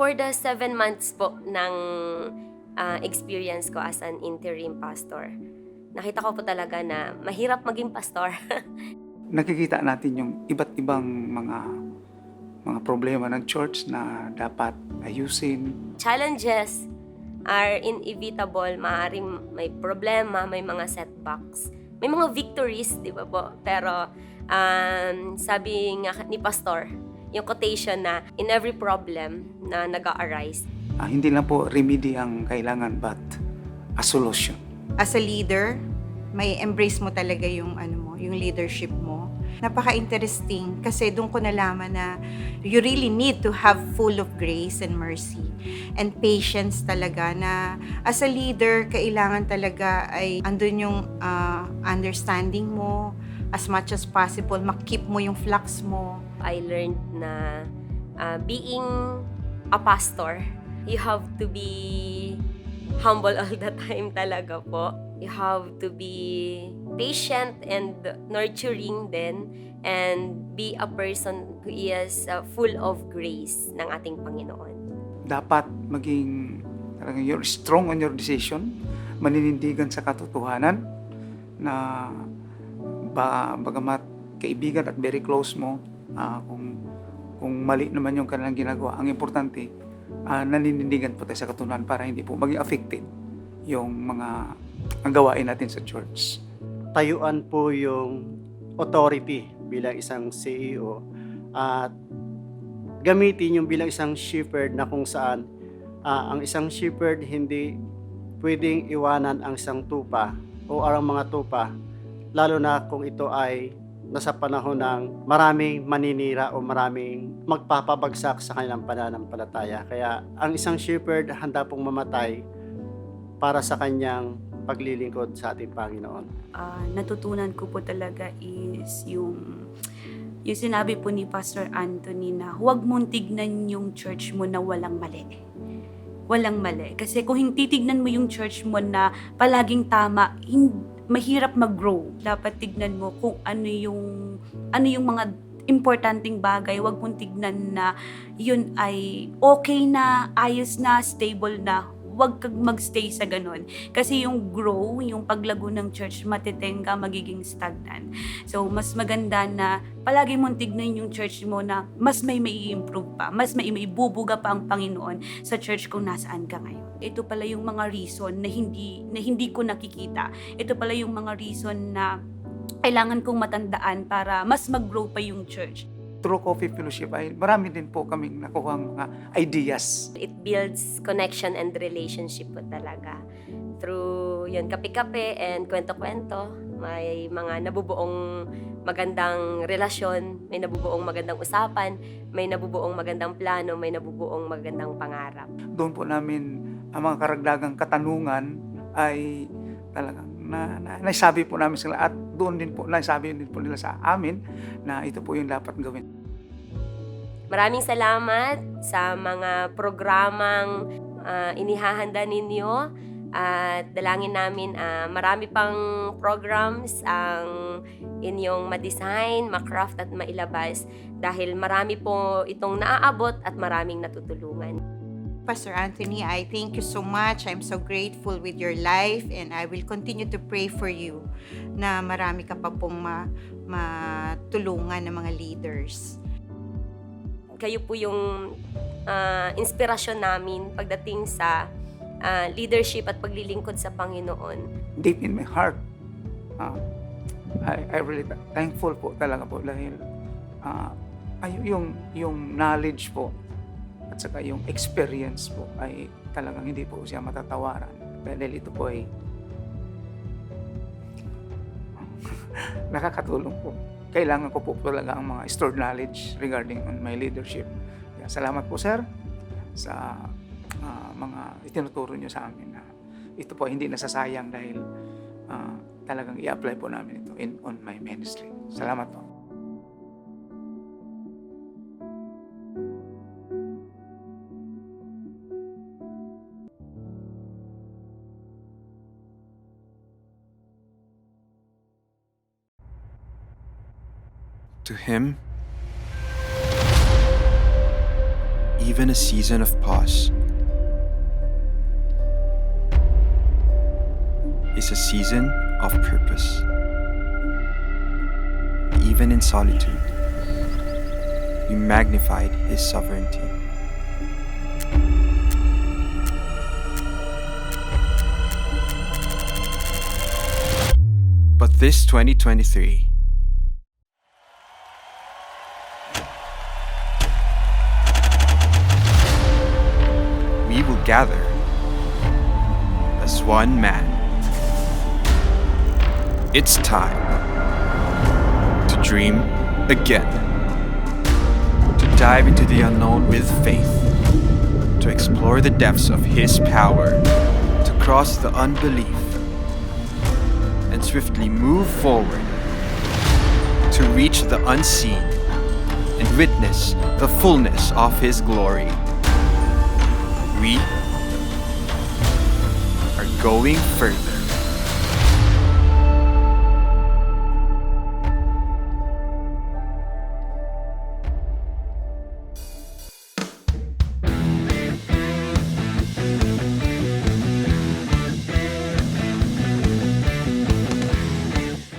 For the 7 months po ng experience ko as an interim pastor, nakita ko po talaga na mahirap maging pastor. Nakikita natin yung iba't ibang mga problema ng church na dapat ayusin. Challenges are inevitable. Maaaring may problema, may mga setbacks, may mga victories, di ba po? Pero sabi nga ni Pastor, yung quotation na in every problem na nag-a-arise, Hindi lang po remedy ang kailangan but a solution. As a leader, may embrace mo talaga yung yung leadership mo. Napaka-interesting kasi doon ko nalaman na you really need to have full of grace and mercy and patience talaga, na as a leader, kailangan talaga ay andun yung understanding mo as much as possible, makip mo yung flux mo. I learned na being a pastor, you have to be humble all the time talaga po. You have to be patient and nurturing din, and be a person who is full of grace ng ating Panginoon. Dapat maging talagang you're strong on your decision, maninindigan sa katotohanan, na bagamat kaibigan at very close mo, kung mali naman yung kanilang ginagawa, ang importante, naninindigan po tayo sa katotohanan para hindi po maging affected yung mga ang gawain natin sa church. Tayuan po yung authority bilang isang CEO at gamitin yung bilang isang shepherd, na kung saan ang isang shepherd hindi pwedeng iwanan ang isang tupa o ang mga tupa, lalo na kung ito ay nasa panahon ng maraming maninira o maraming magpapabagsak sa kanilang pananampalataya. Kaya ang isang shepherd handa pong mamatay para sa kanyang paglilingkod sa ating Panginoon. Natutunan ko po talaga is yung sinabi po ni Pastor Anthony na huwag mong tignan yung church mo na walang mali. Walang mali. Kasi kung titignan mo yung church mo na palaging tama, mahirap mag-grow. Dapat tignan mo kung ano yung mga importanteng bagay. Huwag mong tignan na yun ay okay na, ayos na, stable na. Huwag kang magstay sa ganun. Kasi yung grow, yung paglago ng church, matitenga, magiging stagnant. So, mas maganda na palagi mong tignan yung church mo na mas may improve pa, mas may ibubuga pa ang Panginoon sa church kung nasaan ka ngayon. Ito pala yung mga reason na hindi ko nakikita. Ito pala yung mga reason na kailangan kong matandaan para mas mag-grow pa yung church. Through Coffee Fellowship ay marami din po kaming nakuhang mga ideas. It builds connection and relationship po talaga. Through yun, kape-kape and kwento-kwento, may mga nabubuong magandang relasyon, may nabubuong magandang usapan, may nabubuong magandang plano, may nabubuong magandang pangarap. Doon po namin ang mga karagdagang katanungan ay talagang naisabi po namin sila, at doon din po naisabi din po nila sa amin na ito po yung dapat gawin. Maraming salamat sa mga programang inihahanda ninyo, at dalangin namin marami pang programs ang inyong ma-design, ma-craft at mailabas, dahil marami po itong naaabot at maraming natutulungan. Pastor Anthony, I thank you so much. I'm so grateful with your life, and I will continue to pray for you na marami ka pa pong matulungan ng mga leaders. Kayo po yung inspirasyon namin pagdating sa leadership at paglilingkod sa Panginoon. Deep in my heart, I really thankful po talaga po, dahil yung knowledge po at saka yung experience po ay talagang hindi po siya matatawaran. Dahil ito po ay nakakatulong po. Kailangan ko po talaga ang mga stored knowledge regarding on my leadership. Kaya salamat po, sir, sa mga itinuturo nyo sa amin na ito po hindi nasasayang, dahil talagang i-apply po namin ito on my ministry. Salamat po. To him, even a season of pause is a season of purpose. Even in solitude, we magnified His sovereignty. But this 2023, we will gather as one man. It's time to dream again, to dive into the unknown with faith, to explore the depths of His power, to cross the unbelief, and swiftly move forward, to reach the unseen and witness the fullness of His glory. We are going further.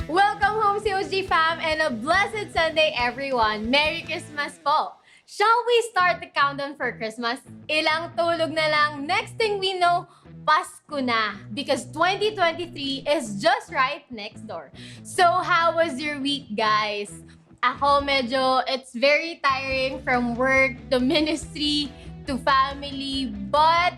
Welcome home, COG fam, and a blessed Sunday, everyone. Merry Christmas po! Shall we start the countdown for Christmas? Ilang tulog na lang. Next thing we know, Pasko na. Because 2023 is just right next door. So, how was your week, guys? Ako it's very tiring from work to ministry to family, but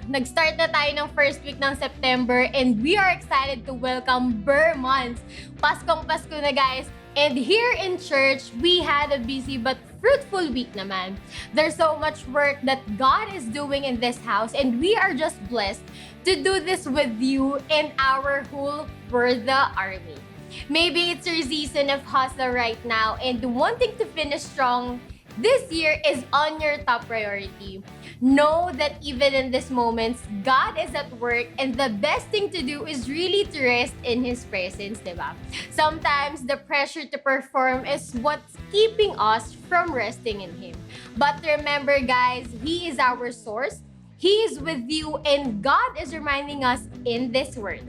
nag-start na tayo ng first week ng September and we are excited to welcome Burr months. Paskong Pasko na, guys. And here in church, we had a busy but fruitful week naman. There's so much work that God is doing in this house and we are just blessed to do this with you and our whole Bertha army. Maybe it's your season of hustle right now and wanting to finish strong this year is on your top priority. Know that even in these moments, God is at work and the best thing to do is really to rest in His presence, diba? Sometimes the pressure to perform is what's keeping us from resting in Him. But remember, guys, He is our source. He is with you and God is reminding us in this word.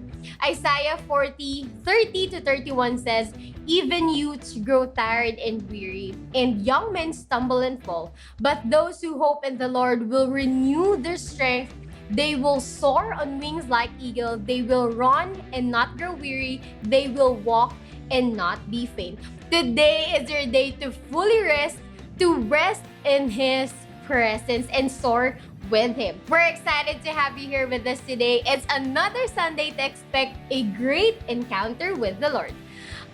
Isaiah 40:30-31 says, "Even youths grow tired and weary, and young men stumble and fall. But those who hope in the Lord will renew their strength. They will soar on wings like eagle. They will run and not grow weary. They will walk and not be faint." Today is your day to fully rest, to rest in His presence and soar with Him. We're excited to have you here with us today. It's another Sunday to expect a great encounter with the Lord.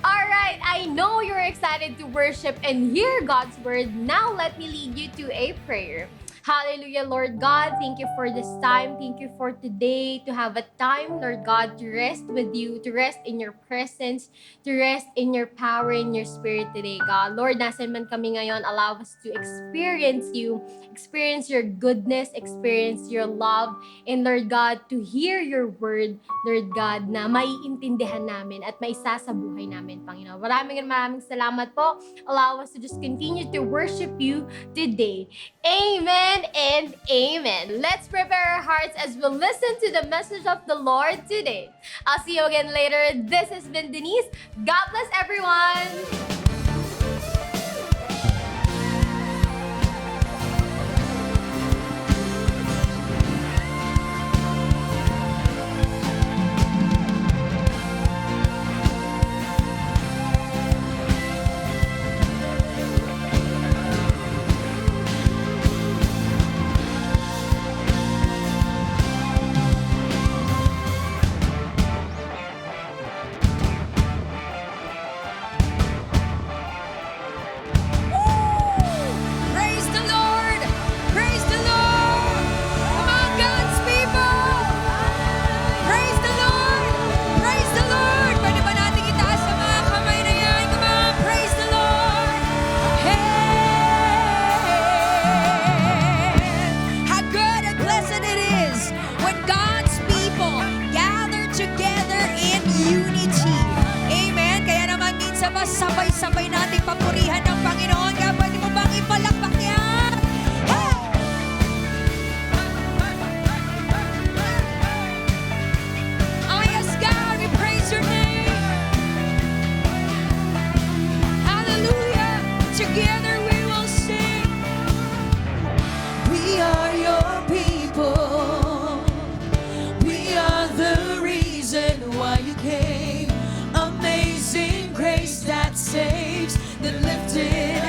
Alright, I know you're excited to worship and hear God's word. Now let me lead you to a prayer. Hallelujah, Lord God. Thank you for this time. Thank you for today to have a time, Lord God, to rest with you, to rest in your presence, to rest in your power, in your spirit today, God. Lord, nasan man kami ngayon, allow us to experience you, experience your goodness, experience your love, and Lord God, to hear your word, Lord God, na maiintindihan namin at maisa sa buhay namin, Panginoon. Maraming salamat po. Allow us to just continue to worship you today. Amen and amen. Let's prepare our hearts as we listen to the message of the Lord today. I'll see you again later. This has been Denise. God bless everyone.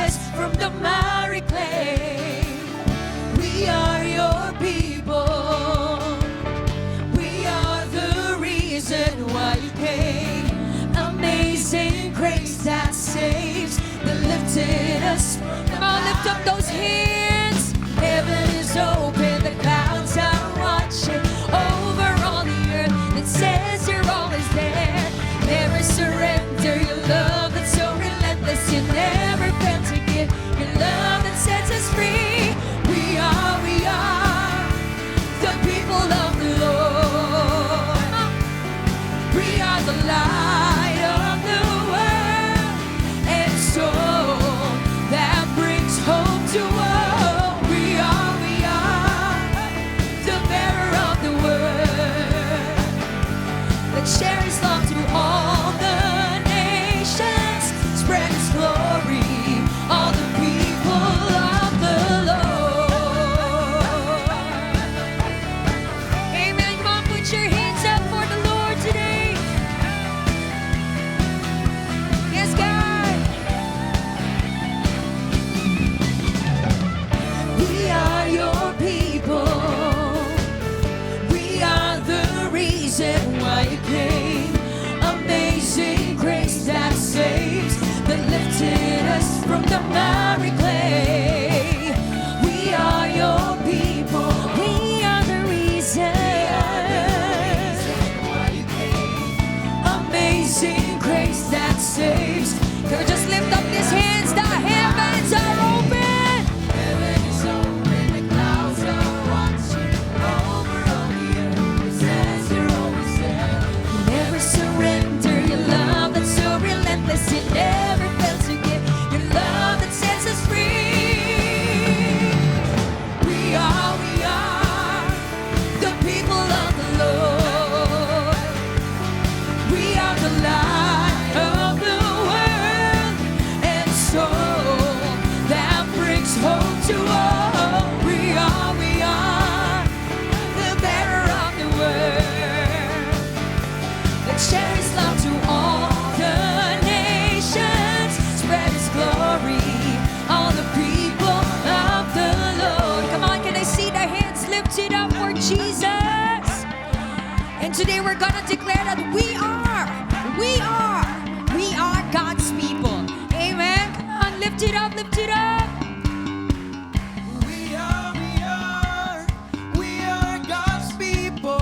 us from the miry clay. We are your people. We are the reason why you came. Amazing grace that saves, that lifted us. Come on, lift up those hands. Heaven is open, the clouds are watching over all the earth. It says you're always there. Never surrender your love that's so relentless. You never fail to give your love that sets us free. We are the people of the Lord. We are the light of the world, and so that brings hope to all. We are the bearer of the word that shares love to all the nations, spread His glory, all the people of the Lord. Amen. Come on, put your hands up for the Lord today. Yes, God. We are your people. We are the reason why you came. Amazing grace that saves, that lifted us from the miry clay. We are your people. We are the reason why you came. Amazing grace that saves. Can we just lift up these hands? The heavens are open. Heaven is open. The clouds are watching over all the earth. It says you're always there. You never surrender your love that's so relentless. You never fail to give your love that sets us free. We are the people of the Lord. We are the light of the world, and so that brings hope to all. We are the bearer of the word that shares love to all the nations, spread His glory, all the people of the Lord. Come on, can I see the hands lifted up for Jesus? And today we're gonna declare that we are God's people. Amen. Come on, lift it up, lift it up. We are God's people.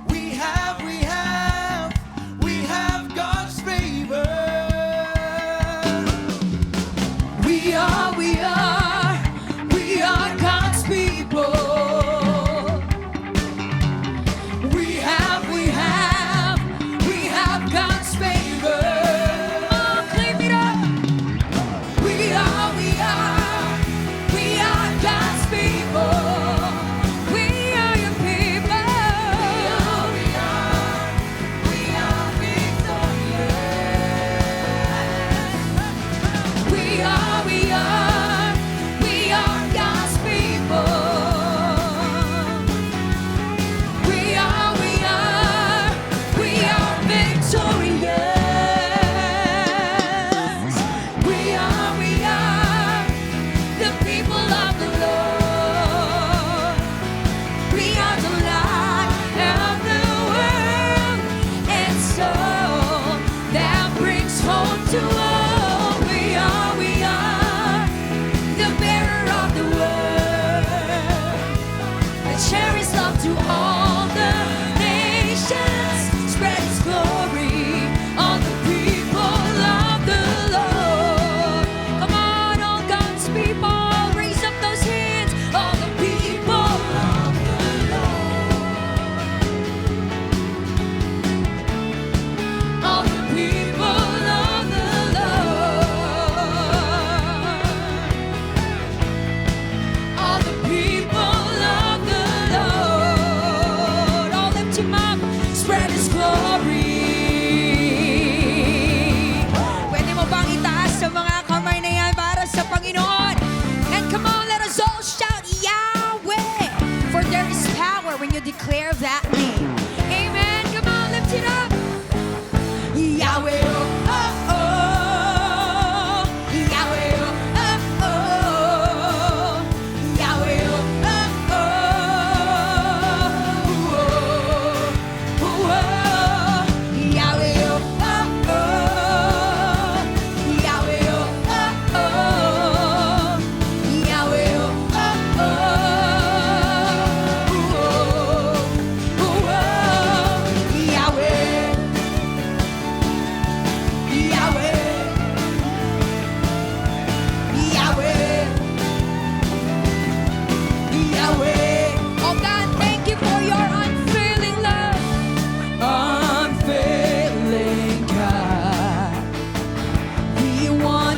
We have God's favor. We are God's people. We have God's favor. Oh, claim it up. We are God's people. We are your people. We are victorious. We are God's people. We are victorious. We are the people of the Lord. We are the light of the world, and so that brings hope to all. We are the bearer of the word that shares love to all the nations, spread His glory, all the people of the Lord. Come on, all God's people, raise up those hands, all the people of the Lord. All the people of the Lord.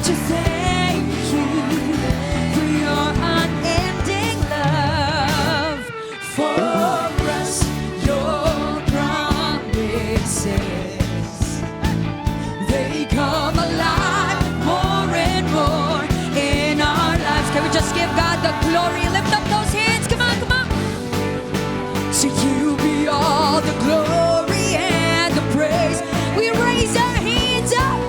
to thank you for your unending love for us, your promises. They come alive more and more in our lives. Can we just give God the glory? Lift up those hands. Come on, come on. To you be all the glory and the praise. We raise our hands up.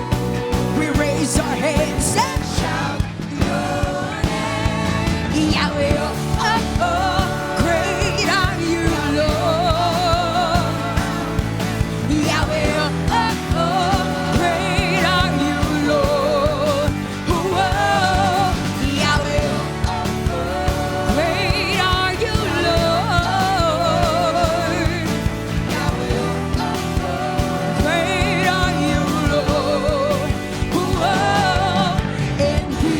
We raise our hands and shout your name. Yahweh, oh, oh, great are you, Lord. Yahweh, oh, oh, great are you, Lord. Oh, Yahweh, oh, oh, great are you, Lord. Yahweh, oh, oh, great are you, Lord. Oh, and we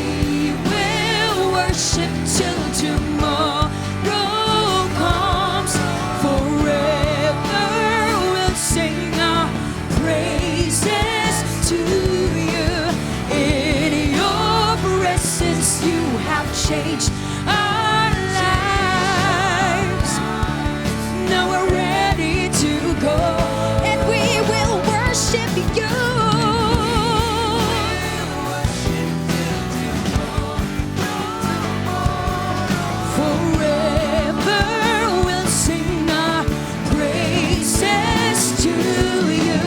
will worship till tomorrow comes. Forever we'll sing our praises to you. In your presence you have changed our lives. Now we're ready to go, and we will worship you. Forever we'll sing our praises to you.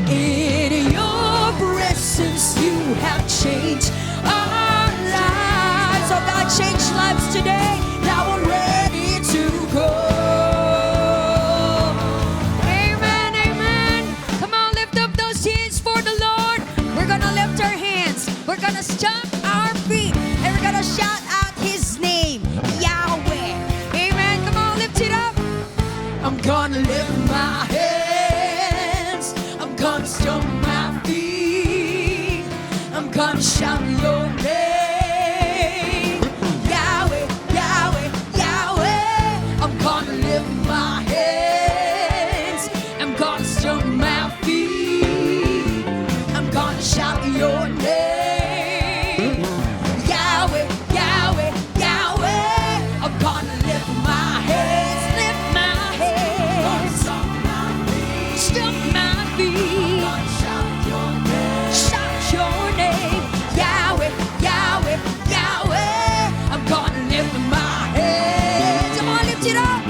In your presence you have changed our lives. Oh God, change lives today. Now we're ready to go. Amen, amen. Come on, lift up those hands for the Lord. We're gonna lift our hands. We're gonna stomp our feet, and we're gonna shout out His name, Yahweh. Amen. Come on, lift it up. I'm gonna lift my hands. I'm gonna stomp my feet. I'm gonna shout your name. Yahweh, Yahweh, Yahweh. I'm gonna lift my hands. I'm gonna stomp my feet. I'm gonna shout your name. Yahweh, Yahweh, Yahweh. I'm gonna lift my hands, lift my hands. Stomp my feet. Shout your name. Yahweh, Yahweh, Yahweh. I'm gonna lift my hands. Come on, lift it up.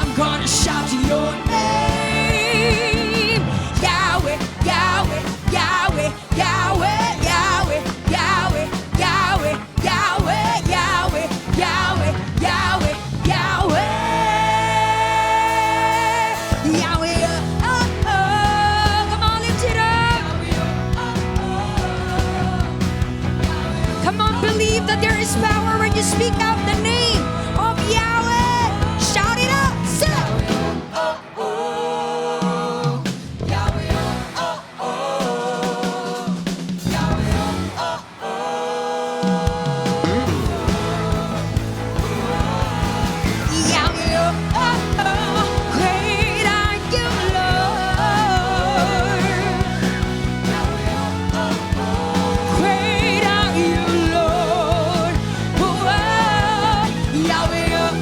I'm gonna shout your name. Yahweh, Yahweh, Yahweh, Yahweh, Yahweh, Yahweh, Yahweh, Yahweh, Yahweh, Yahweh, Yahweh, Yahweh. Yahweh, oh, oh. Come on, lift it up. Come on, believe that there is power when you speak out the name of Yahweh. Shout it out. Say it. Yahweh, oh, oh, great are you, Lord. Great are you, Lord. Oh, Yahweh, oh,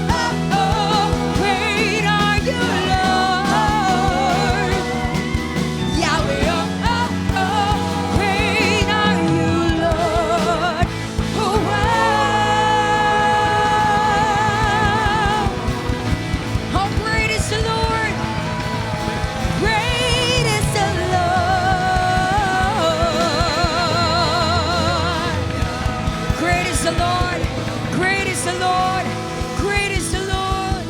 oh, great are you, Lord. Yahweh, oh, oh, great are you, Lord. Oh, how great is the Lord. Great is the Lord. Great is the Lord. Great is the Lord. Great is the Lord.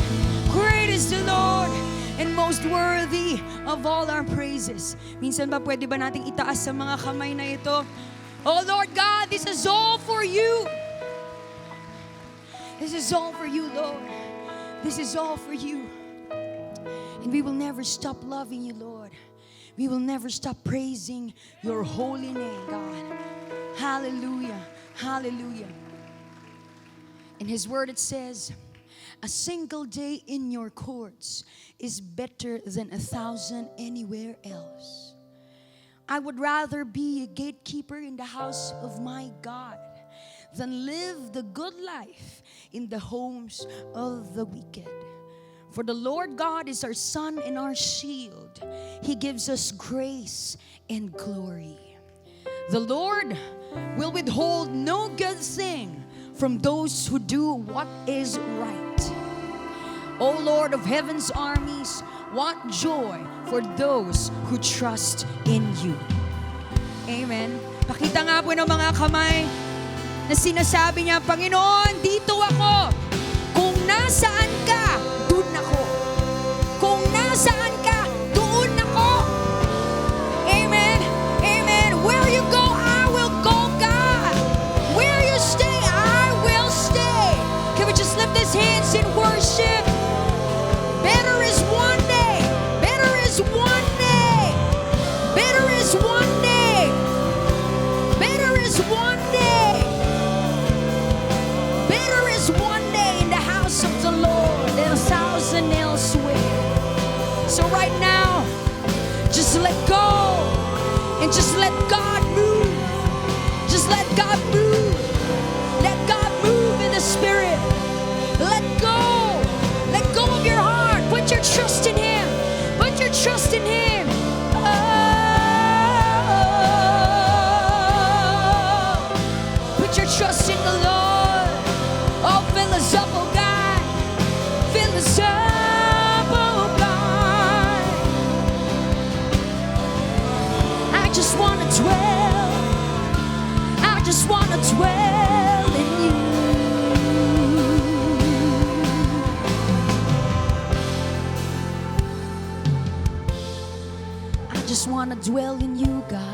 Great is the Lord. And most worthy of all our praises. Minsan ba pwede ba nating itaas sa mga kamay na ito? Oh Lord God, this is all for you. This is all for you, Lord. This is all for you. And we will never stop loving you, Lord. We will never stop praising your holy name, God. Hallelujah. Hallelujah. In His word it says, a single day in your courts is better than 1,000 anywhere else. I would rather be a gatekeeper in the house of my God than live the good life in the homes of the wicked. For the Lord God is our sun and our shield. He gives us grace and glory. The Lord will withhold no good thing from those who do what is right. O Lord of heaven's armies, what joy for those who trust in you. Amen. Pakita nga po ng mga kamay na sinasabi niya, Panginoon, dito ako. Kung nasaan ka, doon ako. Kung nasaan ka, doon ako. Amen. Amen. Where you go, I will go, God. Where you stay, I will stay. Can we just lift these hands in worship? Better is one day. Better is one day. Better is one day. Better is one day. Better is one day in the house of the Lord than 1,000 elsewhere. So right now, just let go and just let God move. Just let God move. Let God move in the Spirit. Let go. Let go of your heart. Put your trust in Him. Put your trust in Him. Oh. Put your trust in the Lord. Oh, fill us up, oh God. Fill us up, oh God. I just want to dwell. I just want to dwell in you. I just want to dwell in you, God.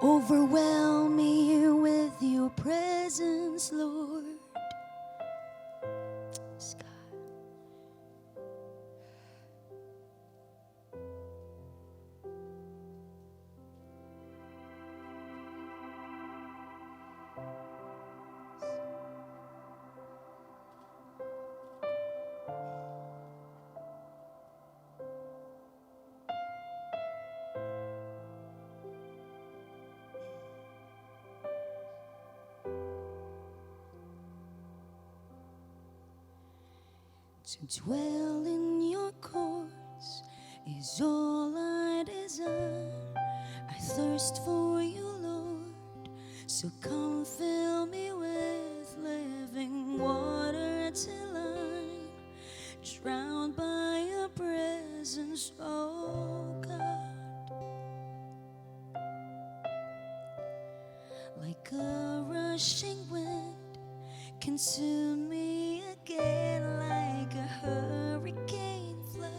Overwhelm me with your presence, Lord. Yes, God. To dwell in your courts is all I desire. I thirst for you, Lord. So come fill me with living water till I'm drowned by your presence, oh God. Like a rushing wind, consume me again like a hurricane flood.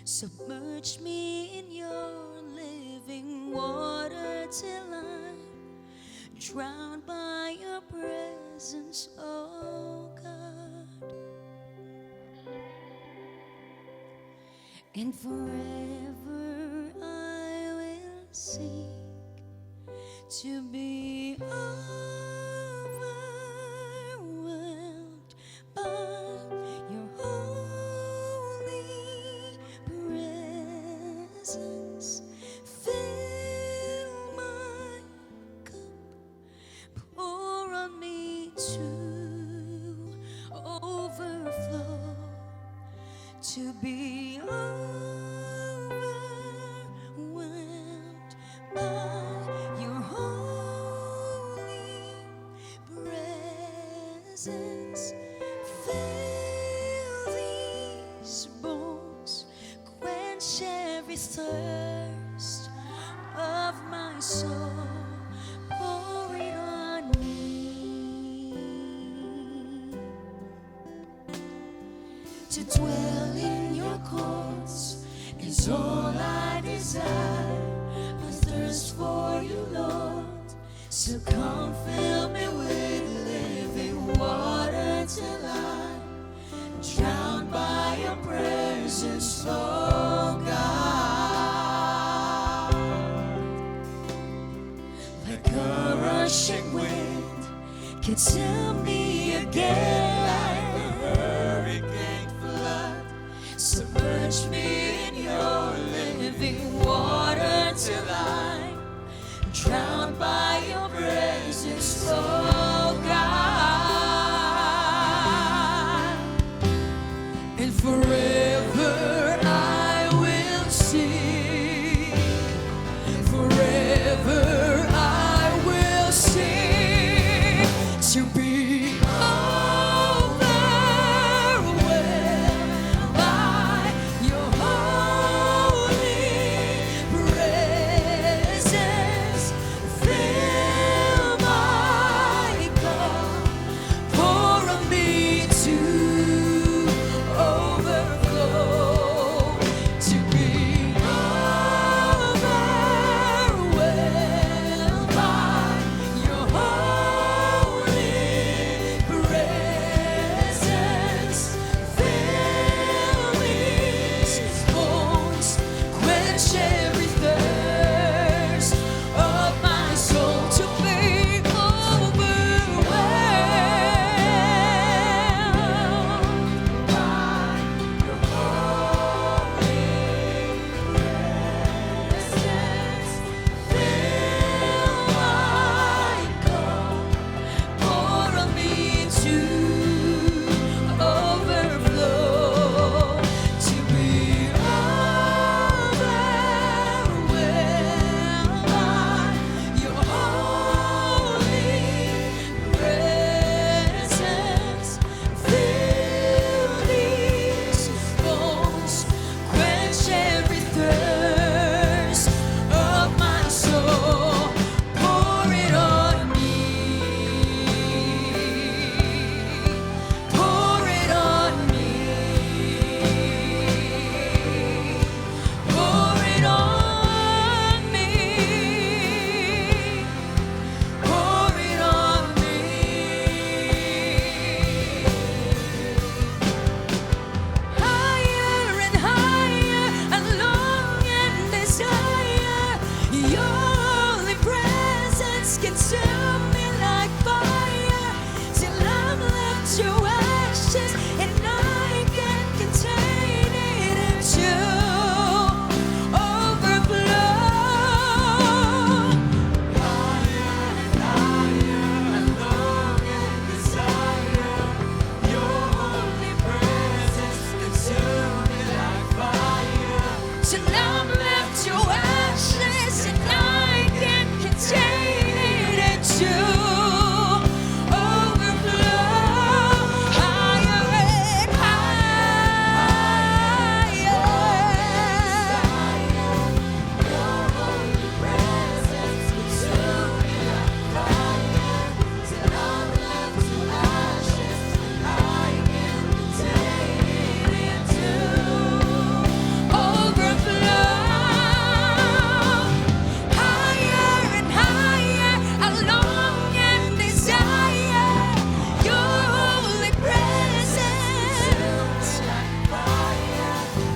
Submerge me in your living water till I'm drowned by your presence, oh God. And forever I will seek to be overwhelmed by your holy presence. Fill my cup, pour on me to overflow, to be overwhelmed by your holy presence. Fill these bones, quench every thirst of my soul, pour it on me. To dwell in your courts is all I desire. I thirst for you, Lord. So come fill me with living water till I'm drowned by your presence, oh God. Like a rushing wind, consume me again like a hurricane flood. Submerge me in your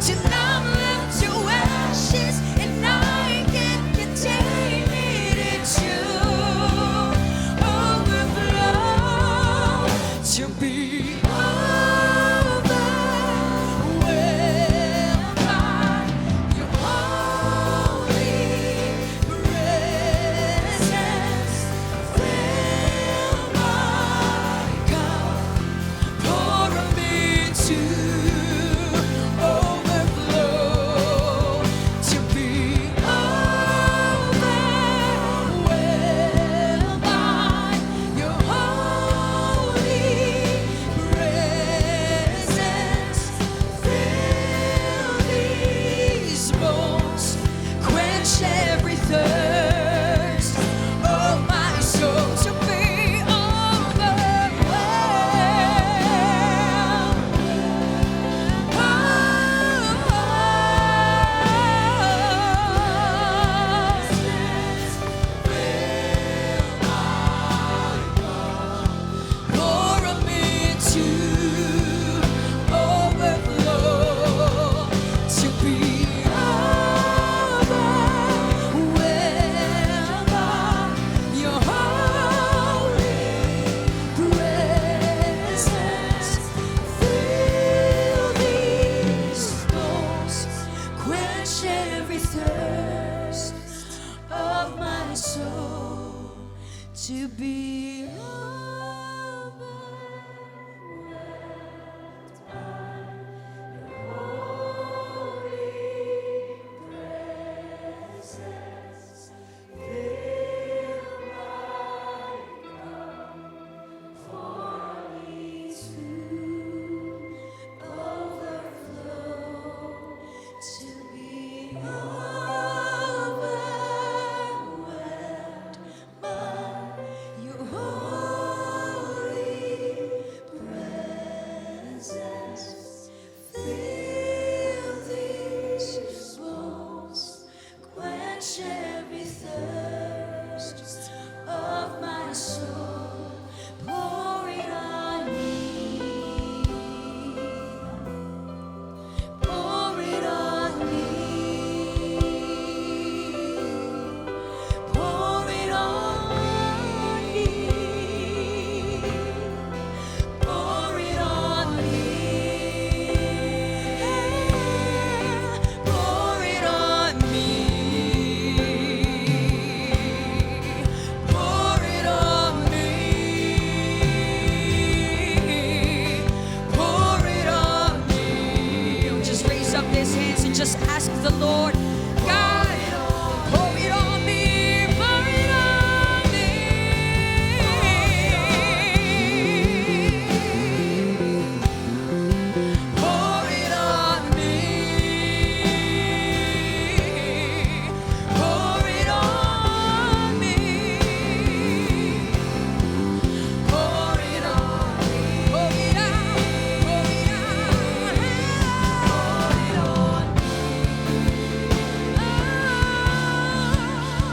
till I'm left to ashes and I can contain it. It's you overflow to be overwhelmed by your holy presence. Fill my cup, pour me to overflow to be overwhelmed by your holy presence. Fill these bones, quench every thirst of my soul to be pour me to overflow to be overwhelmed by your holy presence. Fill these bones, quench every thirst of my soul to be your holy presence. Fill these bones, quench every thirst of my soul. Pour it on me. Pour it on me. Pour it on me. Pour it on me. Pour it on me. Pour it on me. Pour it on me. Just raise up these hands and just ask the Lord, God, pour it on me. Pour it on me. Pour it on me. Pour it on me. Pour it on me. Pour it out. Pour it out. Pour it on me.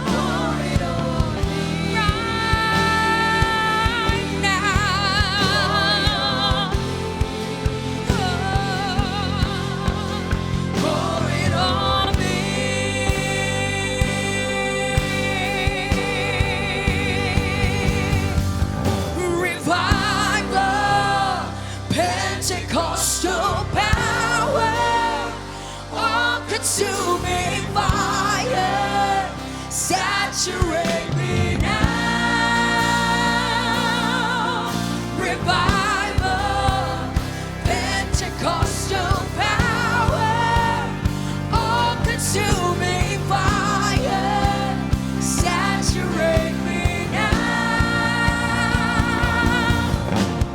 Pour it on me. Right now. Pour it on me. Revival, Pentecostal power, all-consuming fire, saturate me now. Revival, Pentecostal power, all-consuming fire, saturate me now.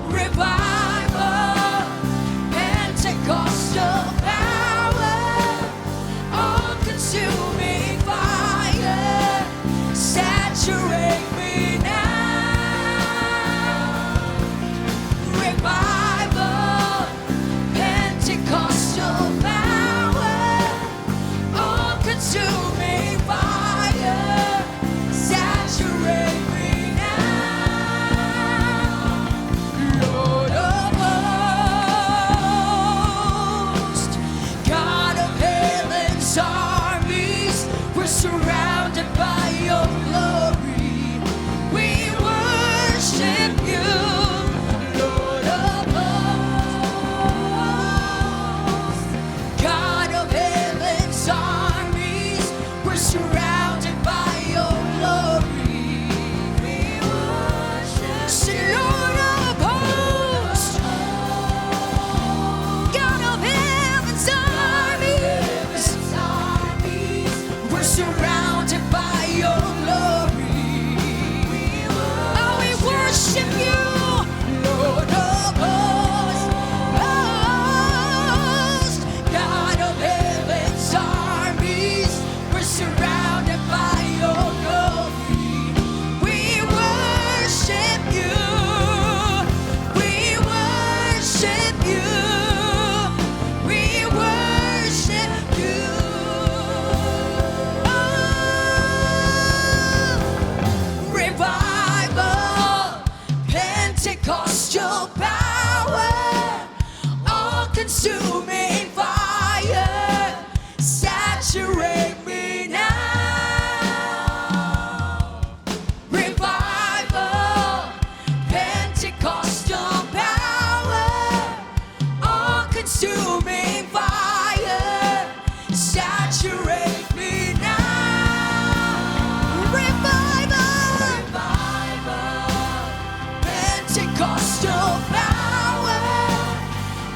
Revival, Pentecostal power, all-consuming fire, saturate armies, we're surrounded by your glory. We worship you, Lord of hosts. God of heaven's armies, we're surrounded by your glory. We worship you, Lord of hosts. God of heaven's armies, we're surrounded by your glory. Oh, we worship you, Lord of hosts. God of heaven's armies, we're surrounded by your glory. We worship you. We worship you. We worship you. Oh, revival, Pentecostal power, all-consuming fire, saturate me now. Revival, Pentecostal power, all-consuming fire, saturate me now. Revival, Pentecostal power,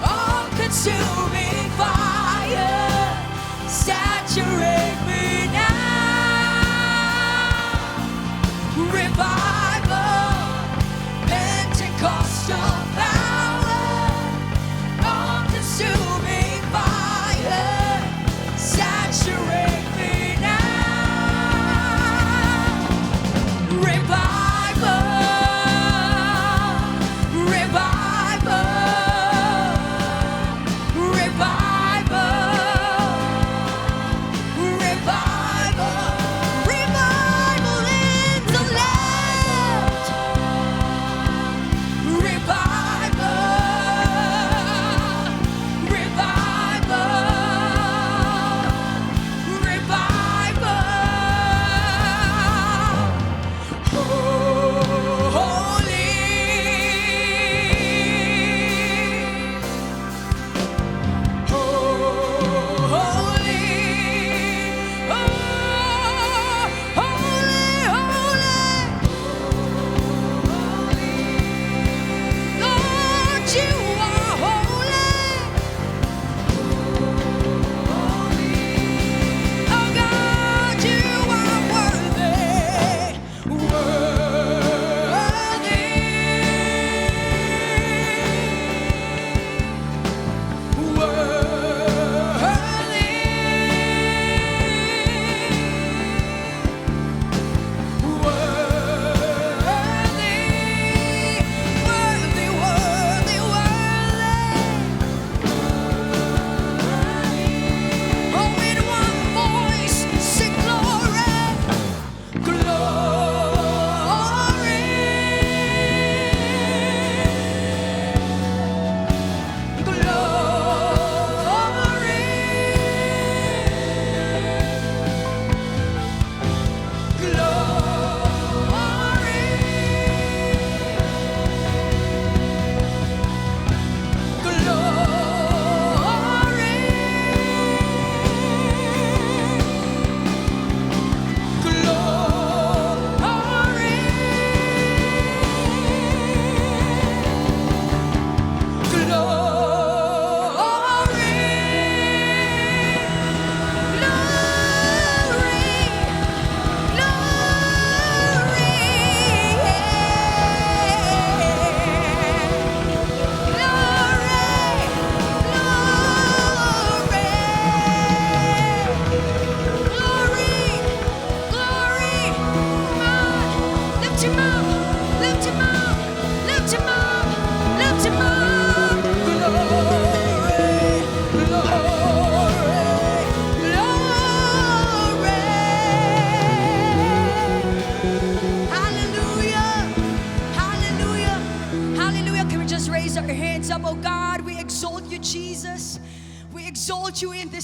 all-consuming fire, saturate me now. Revival, Pentecostal power, all-consuming fire, saturate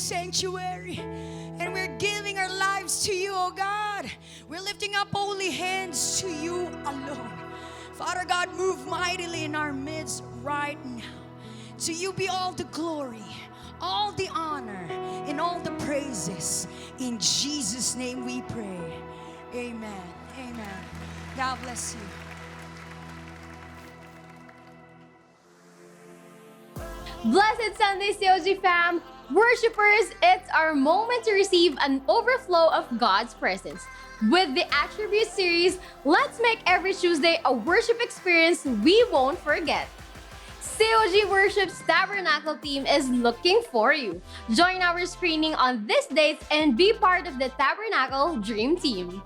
sanctuary. And we're giving our lives to you, oh God. We're lifting up holy hands to you alone. Father God, move mightily in our midst right now. To you be all the glory, all the honor, and all the praises. In Jesus' name we pray. Amen. Amen. God bless you. Blessed Sunday, COG fam! Worshippers, it's our moment to receive an overflow of God's presence. With the Attribute series, let's make every Tuesday a worship experience we won't forget. COG Worship's Tabernacle team is looking for you. Join our screening on these dates and be part of the Tabernacle Dream Team.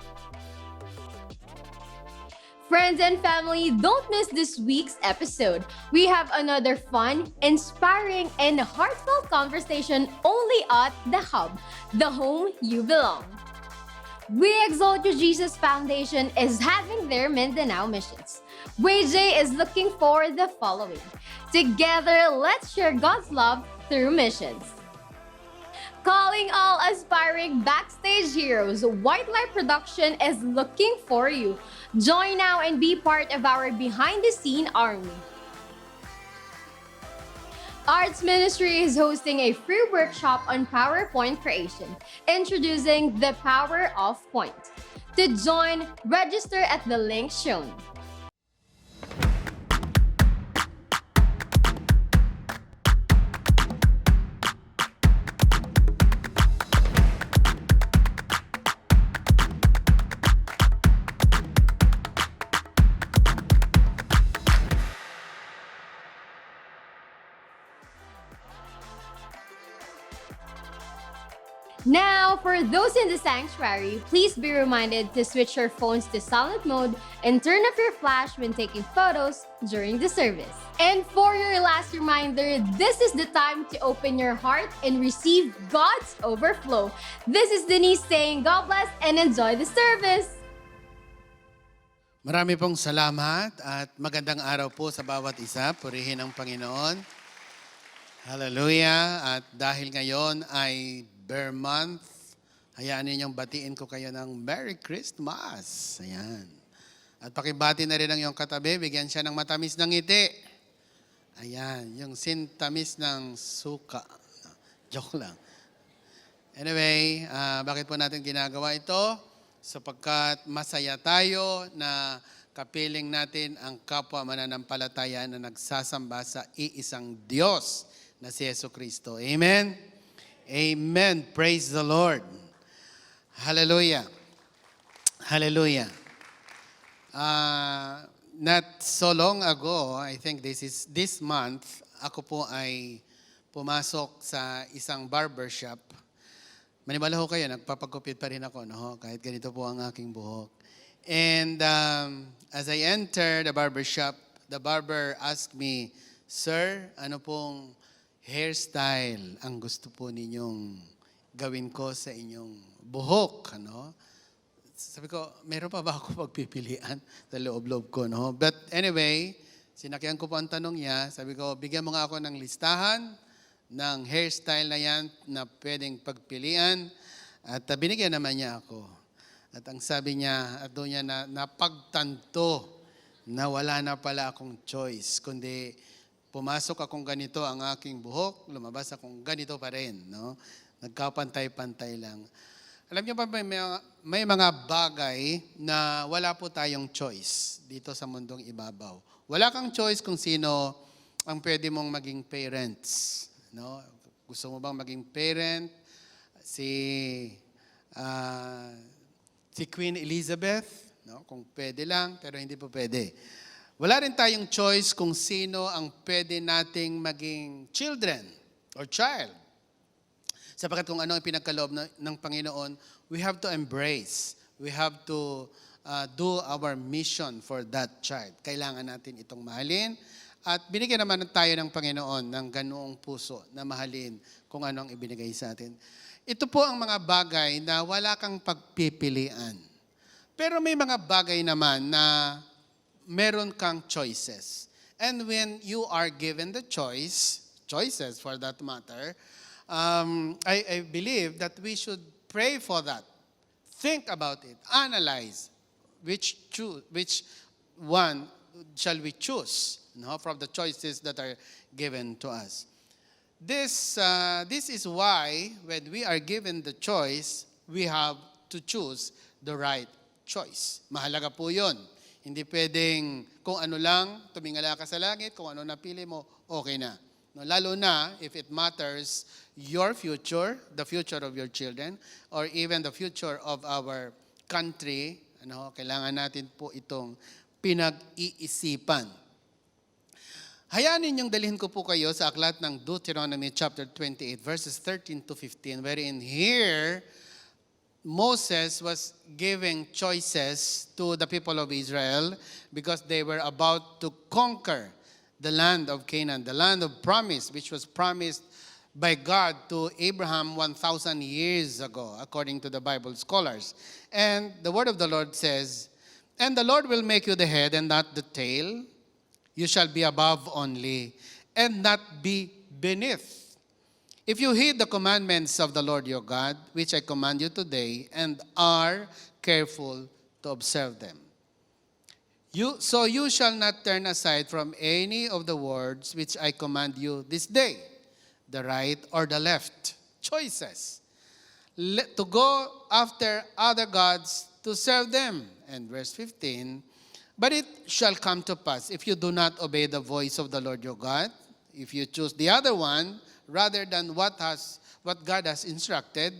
Friends and family, don't miss this week's episode. We have another fun, inspiring, and heartfelt conversation only at The Hub, the home you belong. We Exalt You Jesus Foundation is having their Mindanao missions. WayJ is looking for the following. Together, let's share God's love through missions. Calling all aspiring backstage heroes, White Light Production is looking for you. Join now and be part of our behind-the-scene army. Arts Ministry is hosting a free workshop on PowerPoint creation, introducing the power of point. To join, register at the link shown. Now, for those in the sanctuary, please be reminded to switch your phones to silent mode and turn off your flash when taking photos during the service. And for your last reminder, this is the time to open your heart and receive God's overflow. This is Denise saying God bless and enjoy the service. Marami pong salamat at magandang araw po sa bawat isa. Purihin ang Panginoon. Hallelujah. At dahil ngayon ay Bear Month, hayaan ninyong batiin ko kayo ng Merry Christmas. Ayan. At pakibati na rin ang iyong katabi, bigyan siya ng matamis ng ngiti. Ayan, yung sintamis ng suka. Joke lang. Anyway, bakit po natin ginagawa ito? Sapagkat masaya tayo na kapiling natin ang kapwa mananampalataya na nagsasamba sa iisang Diyos na si Jesucristo. Amen? Amen. Praise the Lord. Hallelujah. Hallelujah. Not so long ago, I think this month, ako po ay pumasok sa isang barbershop. Maniwala ho kayo, nagpapagupit pa rin ako, no? Kahit ganito po ang aking buhok. And as I entered the barbershop, the barber asked me, "Sir, ano pong hairstyle ang gusto po ninyong gawin ko sa inyong buhok?" Ano? Sabi ko, meron pa ba ako pagpipilian sa loob-loob ko? No? But anyway, sinakyan ko po ang tanong niya. Sabi ko, bigyan mo nga ako ng listahan ng hairstyle na yan na pwedeng pagpilian. At binigyan naman niya ako. At ang sabi niya, at doon niya napagtanto na wala na pala akong choice, kundi pumasok akong ganito ang aking buhok, lumabas akong ganito pa rin. No? Nagkapantay-pantay lang. Alam niyo ba, may mga bagay na wala po tayong choice dito sa mundong ibabaw. Wala kang choice kung sino ang pwede mong maging parents. No? Gusto mo bang maging parent? Si Queen Elizabeth? No? Kung pwede lang, pero hindi po pwede. Wala rin tayong choice kung sino ang pwede nating maging children or child. Sapagkat kung ano ang pinagkaloob ng Panginoon, we have to embrace. We have to do our mission for that child. Kailangan natin itong mahalin. At binigyan naman tayo ng Panginoon ng ganoong puso na mahalin kung ano ang ibinigay sa atin. Ito po ang mga bagay na wala kang pagpipilian. Pero may mga bagay naman na meron kang choices. And when you are given the choices for that matter, I believe that we should pray for that. Think about it. Analyze which one shall we choose, from the choices that are given to us. This is why when we are given the choice, we have to choose the right choice. Mahalaga po yun. Hindi pwedeng kung ano lang, tumingala ka sa langit, kung ano napili mo, okay na. No, lalo na if it matters your future, the future of your children, or even the future of our country, kailangan natin po itong pinag-iisipan. Hayaan ninyong dalhin ko po kayo sa aklat ng Deuteronomy chapter 28, verses 13 to 15, wherein here, Moses was giving choices to the people of Israel because they were about to conquer the land of Canaan, the land of promise, which was promised by God to Abraham 1,000 years ago, according to the Bible scholars. And the word of the Lord says, "And the Lord will make you the head and not the tail. You shall be above only, and not be beneath. If you heed the commandments of the Lord your God, which I command you today, and are careful to observe them. So you shall not turn aside from any of the words which I command you this day, the right or the left." Choices. To go after other gods to serve them. And verse 15, "But it shall come to pass, if you do not obey the voice of the Lord your God, if you choose the other one, rather than what God has instructed,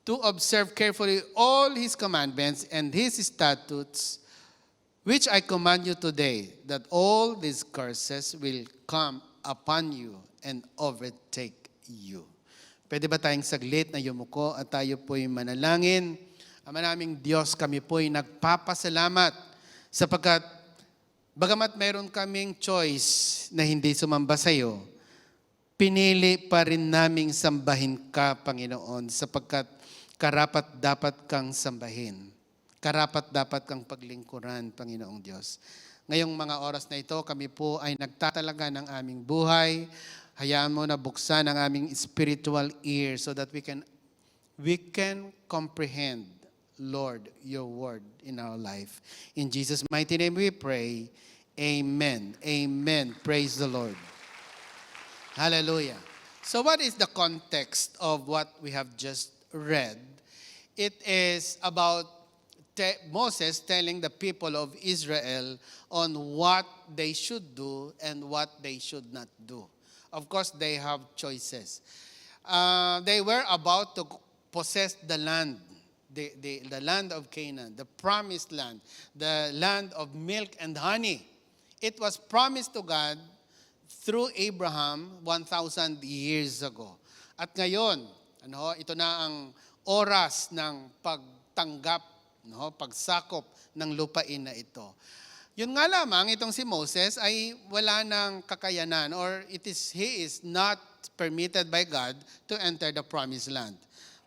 to observe carefully all His commandments and His statutes, which I command you today, that all these curses will come upon you and overtake you." Pwede ba tayong saglit na yumuko at tayo po'y manalangin? Ama naming Diyos, kami po'y nagpapasalamat sapagkat bagamat meron kaming choice na hindi sumamba sa iyo, pinili pa rin naming sambahin ka, Panginoon, sapagkat karapat dapat kang sambahin. Karapat dapat kang paglingkuran, Panginoong Diyos. Ngayong mga oras na ito, kami po ay nagtatalaga ng aming buhay. Hayaan mo na buksan ang aming spiritual ear so that we can comprehend, Lord, your word in our life. In Jesus' mighty name we pray. Amen. Amen. Praise the Lord. Hallelujah. So what is the context of what we have just read? It is about Moses telling the people of Israel on what they should do and what they should not do. Of course, they have choices. They were about to possess the land, the land of Canaan, the promised land, the land of milk and honey. It was promised to God through Abraham 1,000 years ago. At ngayon, ito na ang oras ng pagtanggap, pagsakop ng lupain na ito. Yun nga lamang, itong si Moses ay wala ng kakayanan or he is not permitted by God to enter the promised land.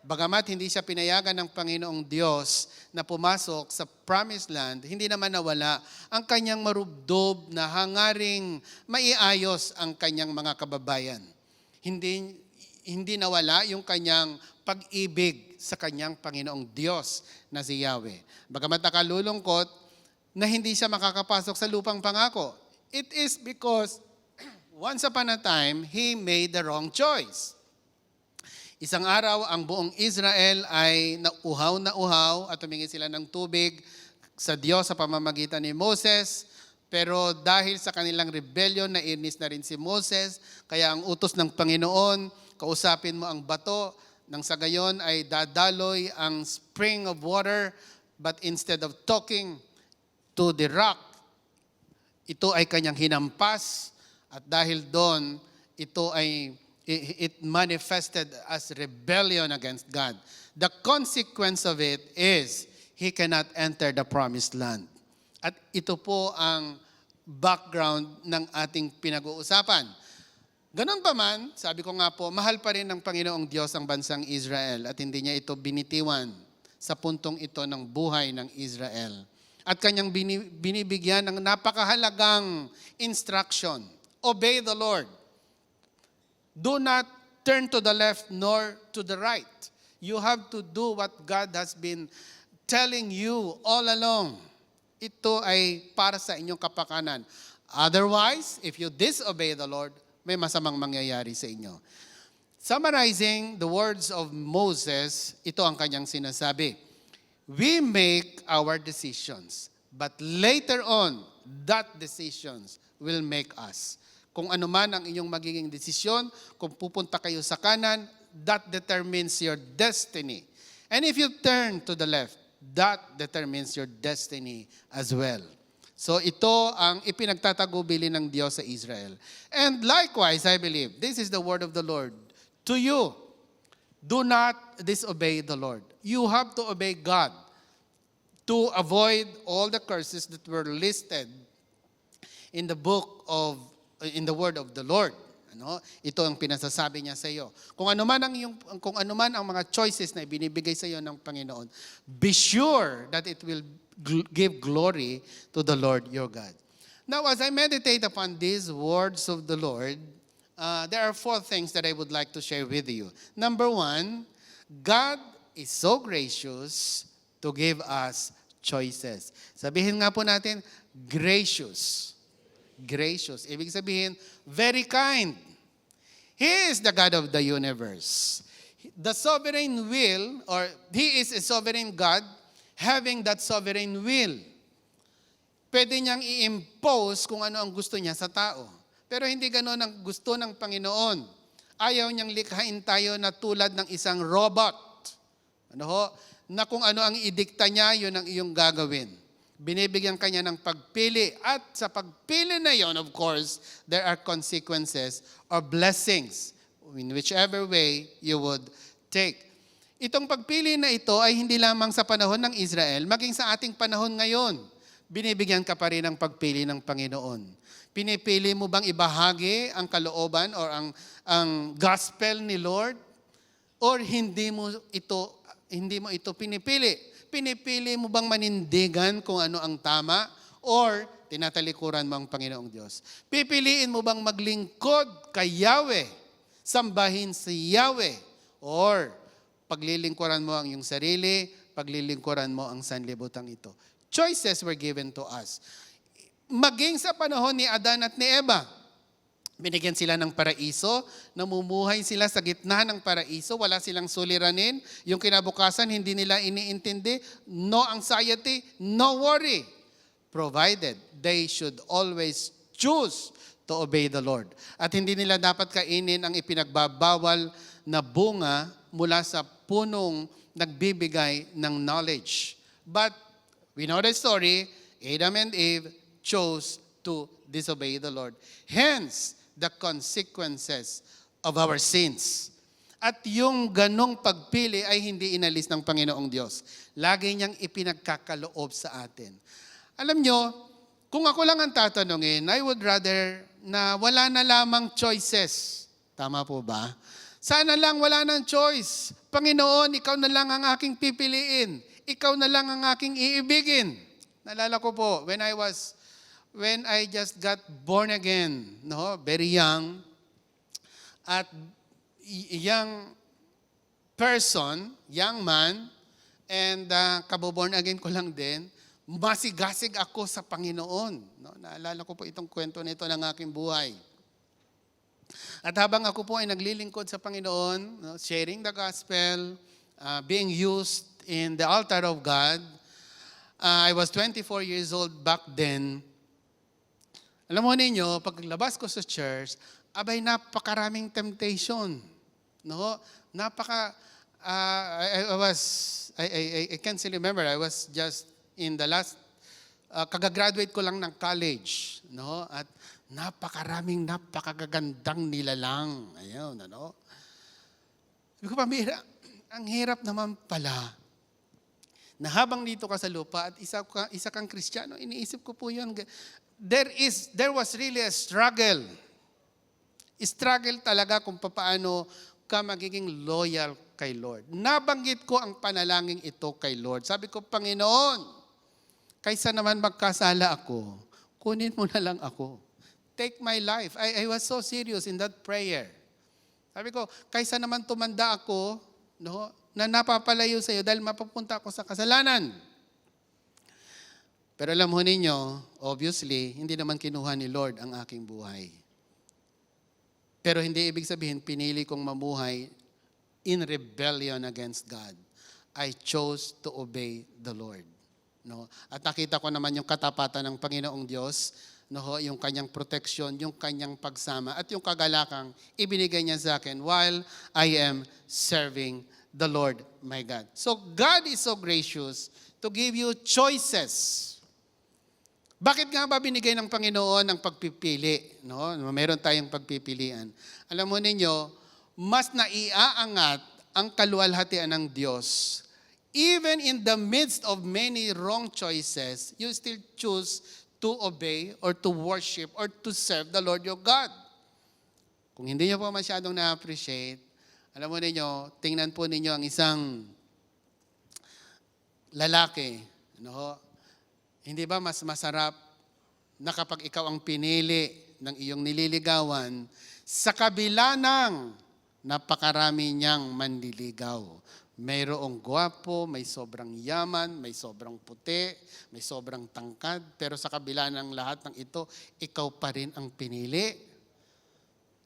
Bagamat hindi siya pinayagan ng Panginoong Diyos na pumasok sa promised land, hindi naman nawala ang kanyang marubdob na hangaring maiayos ang kanyang mga kababayan. Hindi nawala yung kanyang pag-ibig sa kanyang Panginoong Diyos na si Yahweh. Bagamat nakalulungkot na hindi siya makakapasok sa lupang pangako. It is because once upon a time, he made the wrong choice. Isang araw, ang buong Israel ay nauhaw at tumingi sila ng tubig sa Diyos sa pamamagitan ni Moses. Pero dahil sa kanilang rebellion, nainis na rin si Moses. Kaya ang utos ng Panginoon, kausapin mo ang bato, nang sa gayon ay dadaloy ang spring of water, but instead of talking to the rock, ito ay kanyang hinampas, at dahil doon, it manifested as rebellion against God. The consequence of it is, he cannot enter the promised land. At ito po ang background ng ating pinag-uusapan. Ganon pa man, sabi ko nga po, mahal pa rin ng Panginoong Diyos ang bansang Israel at hindi niya ito binitiwan sa puntong ito ng buhay ng Israel. At kanyang binibigyan ng napakahalagang instruction. Obey the Lord. Do not turn to the left nor to the right. You have to do what God has been telling you all along. Ito ay para sa inyong kapakanan. Otherwise, if you disobey the Lord, may masamang mangyayari sa inyo. Summarizing the words of Moses, ito ang kanyang sinasabi. We make our decisions, but later on, that decisions will make us. Kung ano man ang inyong magiging desisyon, kung pupunta kayo sa kanan, that determines your destiny. And if you turn to the left, that determines your destiny as well. So ito ang ipinagtatagubili ng Diyos sa Israel. And likewise, I believe, this is the word of the Lord to you. Do not disobey the Lord. You have to obey God to avoid all the curses that were listed in the word of the Lord. Ano? Ito ang pinasasabi niya sa iyo. Kung ano man ang mga choices na ibinibigay sa iyo ng Panginoon, be sure that it will give glory to the Lord your God. Now, as I meditate upon these words of the Lord, there are 4 things that I would like to share with you. Number 1, God is so gracious to give us choices. Sabihin nga po natin, gracious. Gracious. Ibig sabihin, very kind. He is the God of the universe. The sovereign will, or He is a sovereign God, having that sovereign will. Pwede niyang i-impose kung ano ang gusto niya sa tao. Pero hindi ganoon ang gusto ng Panginoon. Ayaw niyang likhain tayo na tulad ng isang robot. Ano ho? Na kung ano ang idikta niya, yun ang iyong gagawin. Binibigyan kanya ng pagpili. At sa pagpili na yon, of course, there are consequences or blessings in whichever way you would take. Itong pagpili na ito ay hindi lamang sa panahon ng Israel, maging sa ating panahon ngayon. Binibigyan ka pa rin ng pagpili ng Panginoon. Pinipili mo bang ibahagi ang kalooban or ang gospel ni Lord? Or hindi mo ito pinipili? Pinipili mo bang manindigan kung ano ang tama? Or tinatalikuran mo ang Panginoong Diyos? Pipiliin mo bang maglingkod kay Yahweh? Sambahin si Yahweh? Or paglilingkuran mo ang iyong sarili, paglilingkuran mo ang sanlibutan ito? Choices were given to us. Maging sa panahon ni Adan at ni Eva, binigyan sila ng paraiso, namumuhay sila sa gitna ng paraiso, wala silang suliranin, yung kinabukasan hindi nila iniintindi, no anxiety, no worry, provided they should always choose to obey the Lord. At hindi nila dapat kainin ang ipinagbabawal na bunga mula sa punong nagbibigay ng knowledge. But we know the story, Adam and Eve chose to disobey the Lord. Hence, the consequences of our sins. At yung ganong pagpili ay hindi inalis ng Panginoong Diyos. Lagi niyang ipinagkakaloob sa atin. Alam nyo, kung ako lang ang tatanungin, I would rather na wala na lamang choices. Tama po ba? Sana lang wala nang choice. Panginoon, ikaw na lang ang aking pipiliin. Ikaw na lang ang aking iibigin. Naalala ko po, when I just got born again, very young, at young person, young man, and kaboborn again ko lang din, masigasig ako sa Panginoon. Naalala ko po itong kwento nito ng aking buhay. At habang ako po ay naglilingkod sa Panginoon, sharing the gospel, being used in the altar of God, I was 24 years old back then. Alam mo ninyo, paglabas ko sa church, abay napakaraming temptation. No? I can't still remember, I was just in the last, kagagraduate ko lang ng college. No? At napakagandang nilalang. Ayun, ano? Sabi ko, pamira, ang hirap naman pala na habang dito ka sa lupa at isa kang Kristiyano, iniisip ko po yun. There was really a struggle. Struggle talaga kung paano ka magiging loyal kay Lord. Nabanggit ko ang panalangin ito kay Lord. Sabi ko, Panginoon, kaysa naman magkasala ako, kunin mo na lang ako. Take my life. I was so serious in that prayer. Sabi ko, kaysa naman tumanda ako, no, na napapalayo sa iyo dahil mapapunta ako sa kasalanan. Pero alam ho ninyo, obviously, hindi naman kinuha ni Lord ang aking buhay. Pero hindi ibig sabihin, pinili kong mamuhay in rebellion against God. I chose to obey the Lord. No? At nakita ko naman yung katapatan ng Panginoong Diyos, no, yung kanyang protection, yung kanyang pagsama, at yung kagalakang ibinigay niya sa akin while I am serving the Lord my God. So God is so gracious to give you choices. Bakit nga ba binigay ng Panginoon ang pagpipili? No? Meron tayong pagpipilian. Alam mo ninyo, mas naiaangat ang kaluwalhatian ng Diyos. Even in the midst of many wrong choices, you still choose to obey or to worship or to serve the Lord your God. Kung hindi niyo po masyadong na-appreciate, alam mo ninyo, tingnan po ninyo ang isang lalaki. No? Hindi ba mas masarap na kapag ikaw ang pinili ng iyong nililigawan, sa kabila ng napakarami niyang manliligaw. Mayroong gwapo, may sobrang yaman, may sobrang puti, may sobrang tangkad, pero sa kabila ng lahat ng ito, ikaw pa rin ang pinili.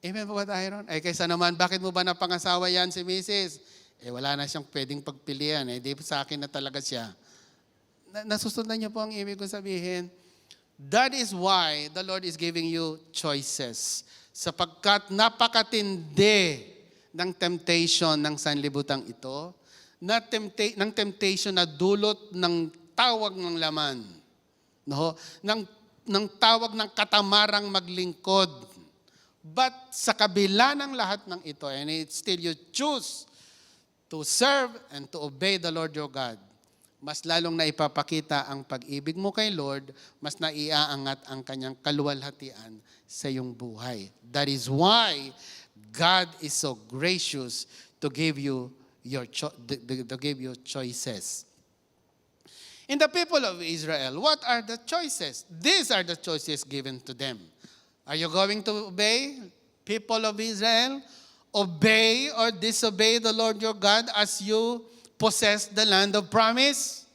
Amen po ba tayo ron? Ay kaysa naman, bakit mo ba napangasawa yan si Mrs.? Wala na siyang pwedeng pagpilian. Di sa akin na talaga siya. Nasusundan niyo po ang ibig ko sabihin. That is why the Lord is giving you choices. Sapagkat napakatindi ng temptation ng sanlibutang ito, ng temptation na dulot ng tawag ng laman, no? ng tawag ng katamarang maglingkod. But sa kabila ng lahat ng ito, and still you choose to serve and to obey the Lord your God, mas lalong na ipapakita ang pag-ibig mo kay Lord, mas naiaangat ang kanyang kaluwalhatian sa iyong buhay. That is why God is so gracious to give you choices. In the people of Israel, what are the choices? These are the choices given to them. Are you going to obey, people of Israel? Obey or disobey the Lord your God as you possess the land of promise?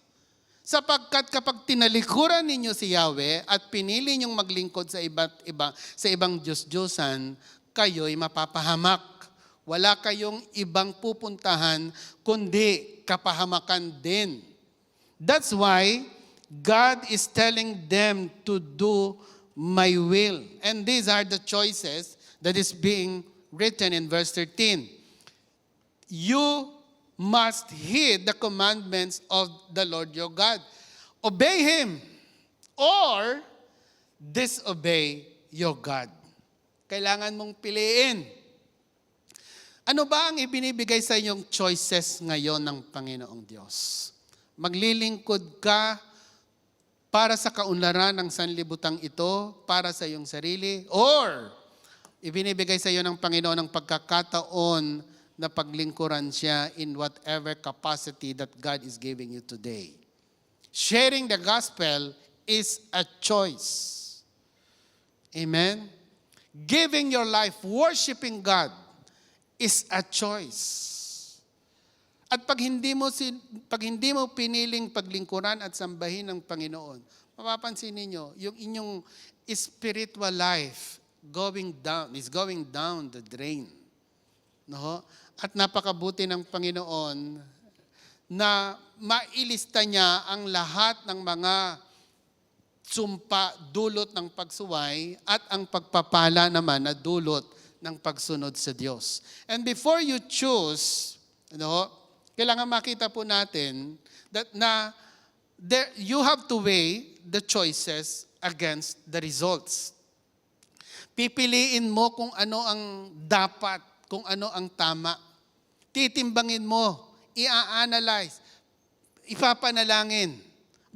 Sapagkat kapag tinalikuran ninyo si Yahweh at pinili ninyong maglingkod sa ibang Diyos-Diyosan, kayo'y mapapahamak. Wala kayong ibang pupuntahan kundi kapahamakan din. That's why God is telling them to do my will. And these are the choices that is being written in verse 13. You must heed the commandments of the Lord your God. Obey Him or disobey your God. Kailangan mong piliin. Ano ba ang ibinibigay sa inyong choices ngayon ng Panginoong Diyos? Maglilingkod ka para sa kaunlaran ng sanlibutang ito, para sa iyong sarili, or ibinibigay sa iyo ng Panginoon ang pagkakataon na paglingkuran siya in whatever capacity that God is giving you today. Sharing the gospel is a choice. Amen? Giving your life, worshiping God is a choice. At pag hindi mo piniling paglingkuran at sambahin ng Panginoon, mapapansin ninyo, yung inyong spiritual life is going down the drain. No? At napakabuti ng Panginoon na mailista niya ang lahat ng mga sumpa dulot ng pagsuway at ang pagpapala naman na dulot ng pagsunod sa Diyos. And before you choose, kailangan makita po natin that you have to weigh the choices against the results. Pipiliin mo kung ano ang dapat, kung ano ang tama. Titimbangin mo, i-analyze, ipapanalangin.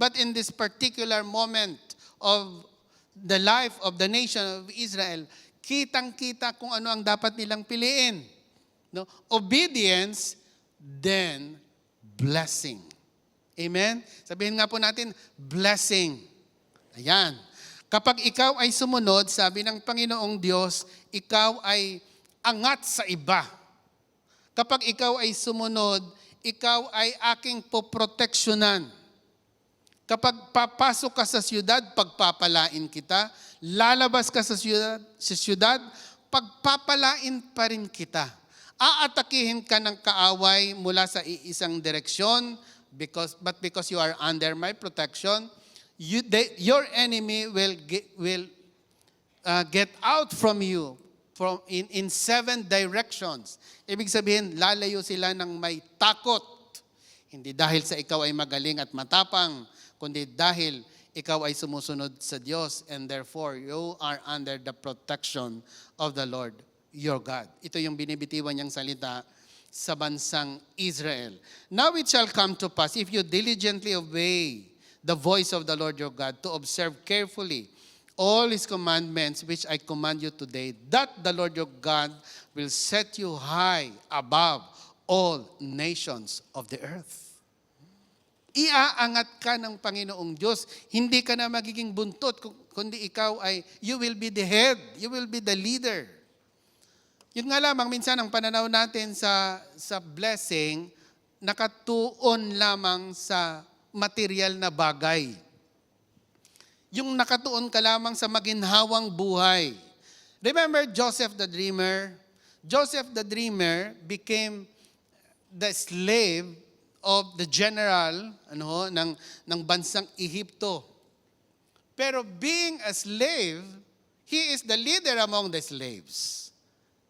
But in this particular moment of the life of the nation of Israel, kitang-kita kung ano ang dapat nilang piliin. No? Obedience, then blessing. Amen? Sabihin nga po natin, blessing. Ayan. Kapag ikaw ay sumunod, sabi ng Panginoong Diyos, ikaw ay angat sa iba. Kapag ikaw ay sumunod, ikaw ay aking poproteksyonan. Kapag papasok ka sa siyudad, pagpapalain kita. Lalabas ka sa siyudad, pagpapalain pa rin kita. Aatakihin ka ng kaaway mula sa iisang direksyon, but because you are under my protection, your enemy will get out from you in 7 directions. Ibig sabihin, lalayo sila ng may takot. Hindi dahil sa ikaw ay magaling at matapang, kundi dahil ikaw ay sumusunod sa Diyos, and therefore you are under the protection of the Lord your God. Ito yung binibitiwan niyang salita sa bansang Israel. Now it shall come to pass, if you diligently obey the voice of the Lord your God, to observe carefully all His commandments which I command you today, that the Lord your God will set you high above all nations of the earth. Iaangat ka ng Panginoong Diyos. Hindi ka na magiging buntot, kundi ikaw ay, you will be the head, you will be the leader. Yun nga lamang, minsan ang pananaw natin sa blessing, nakatuon lamang sa material na bagay. Yung nakatuon ka lamang sa maginhawang buhay. Remember Joseph the Dreamer? Joseph the Dreamer became the slave of the general ng bansang Ehipto. Pero being a slave, he is the leader among the slaves.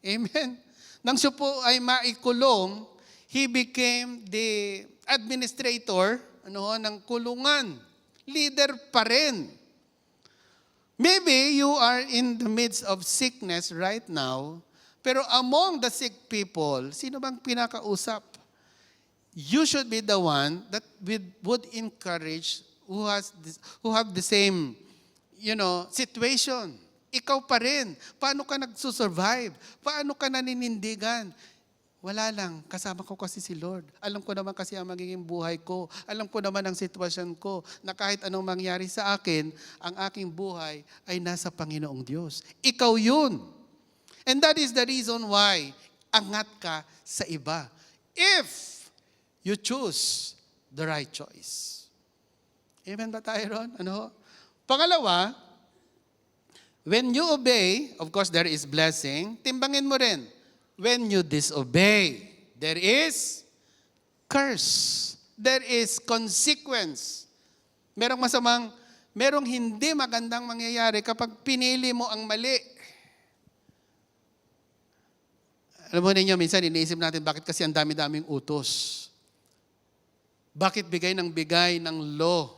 Amen? Nang siya po ay maikulong, he became the administrator ng kulungan. Leader pa rin. Maybe you are in the midst of sickness right now, pero among the sick people, sino bang pinakausap? You should be the one that would encourage who have the same, situation. Ikaw pa rin. Paano ka nagsusurvive? Paano ka naninindigan? Wala lang. Kasama ko kasi si Lord. Alam ko naman kasi ang magiging buhay ko. Alam ko naman ang sitwasyon ko na kahit anong mangyari sa akin, ang aking buhay ay nasa Panginoong Diyos. Ikaw yun. And that is the reason why angat ka sa iba. If you choose the right choice. Amen ba tayo ron? Pangalawa, when you obey, of course there is blessing. Timbangin mo rin. When you disobey, there is curse. There is consequence. Merong hindi magandang mangyayari kapag pinili mo ang mali. Alam mo ninyo, minsan iniisip natin, bakit kasi ang dami-daming utos? Bakit bigay ng law?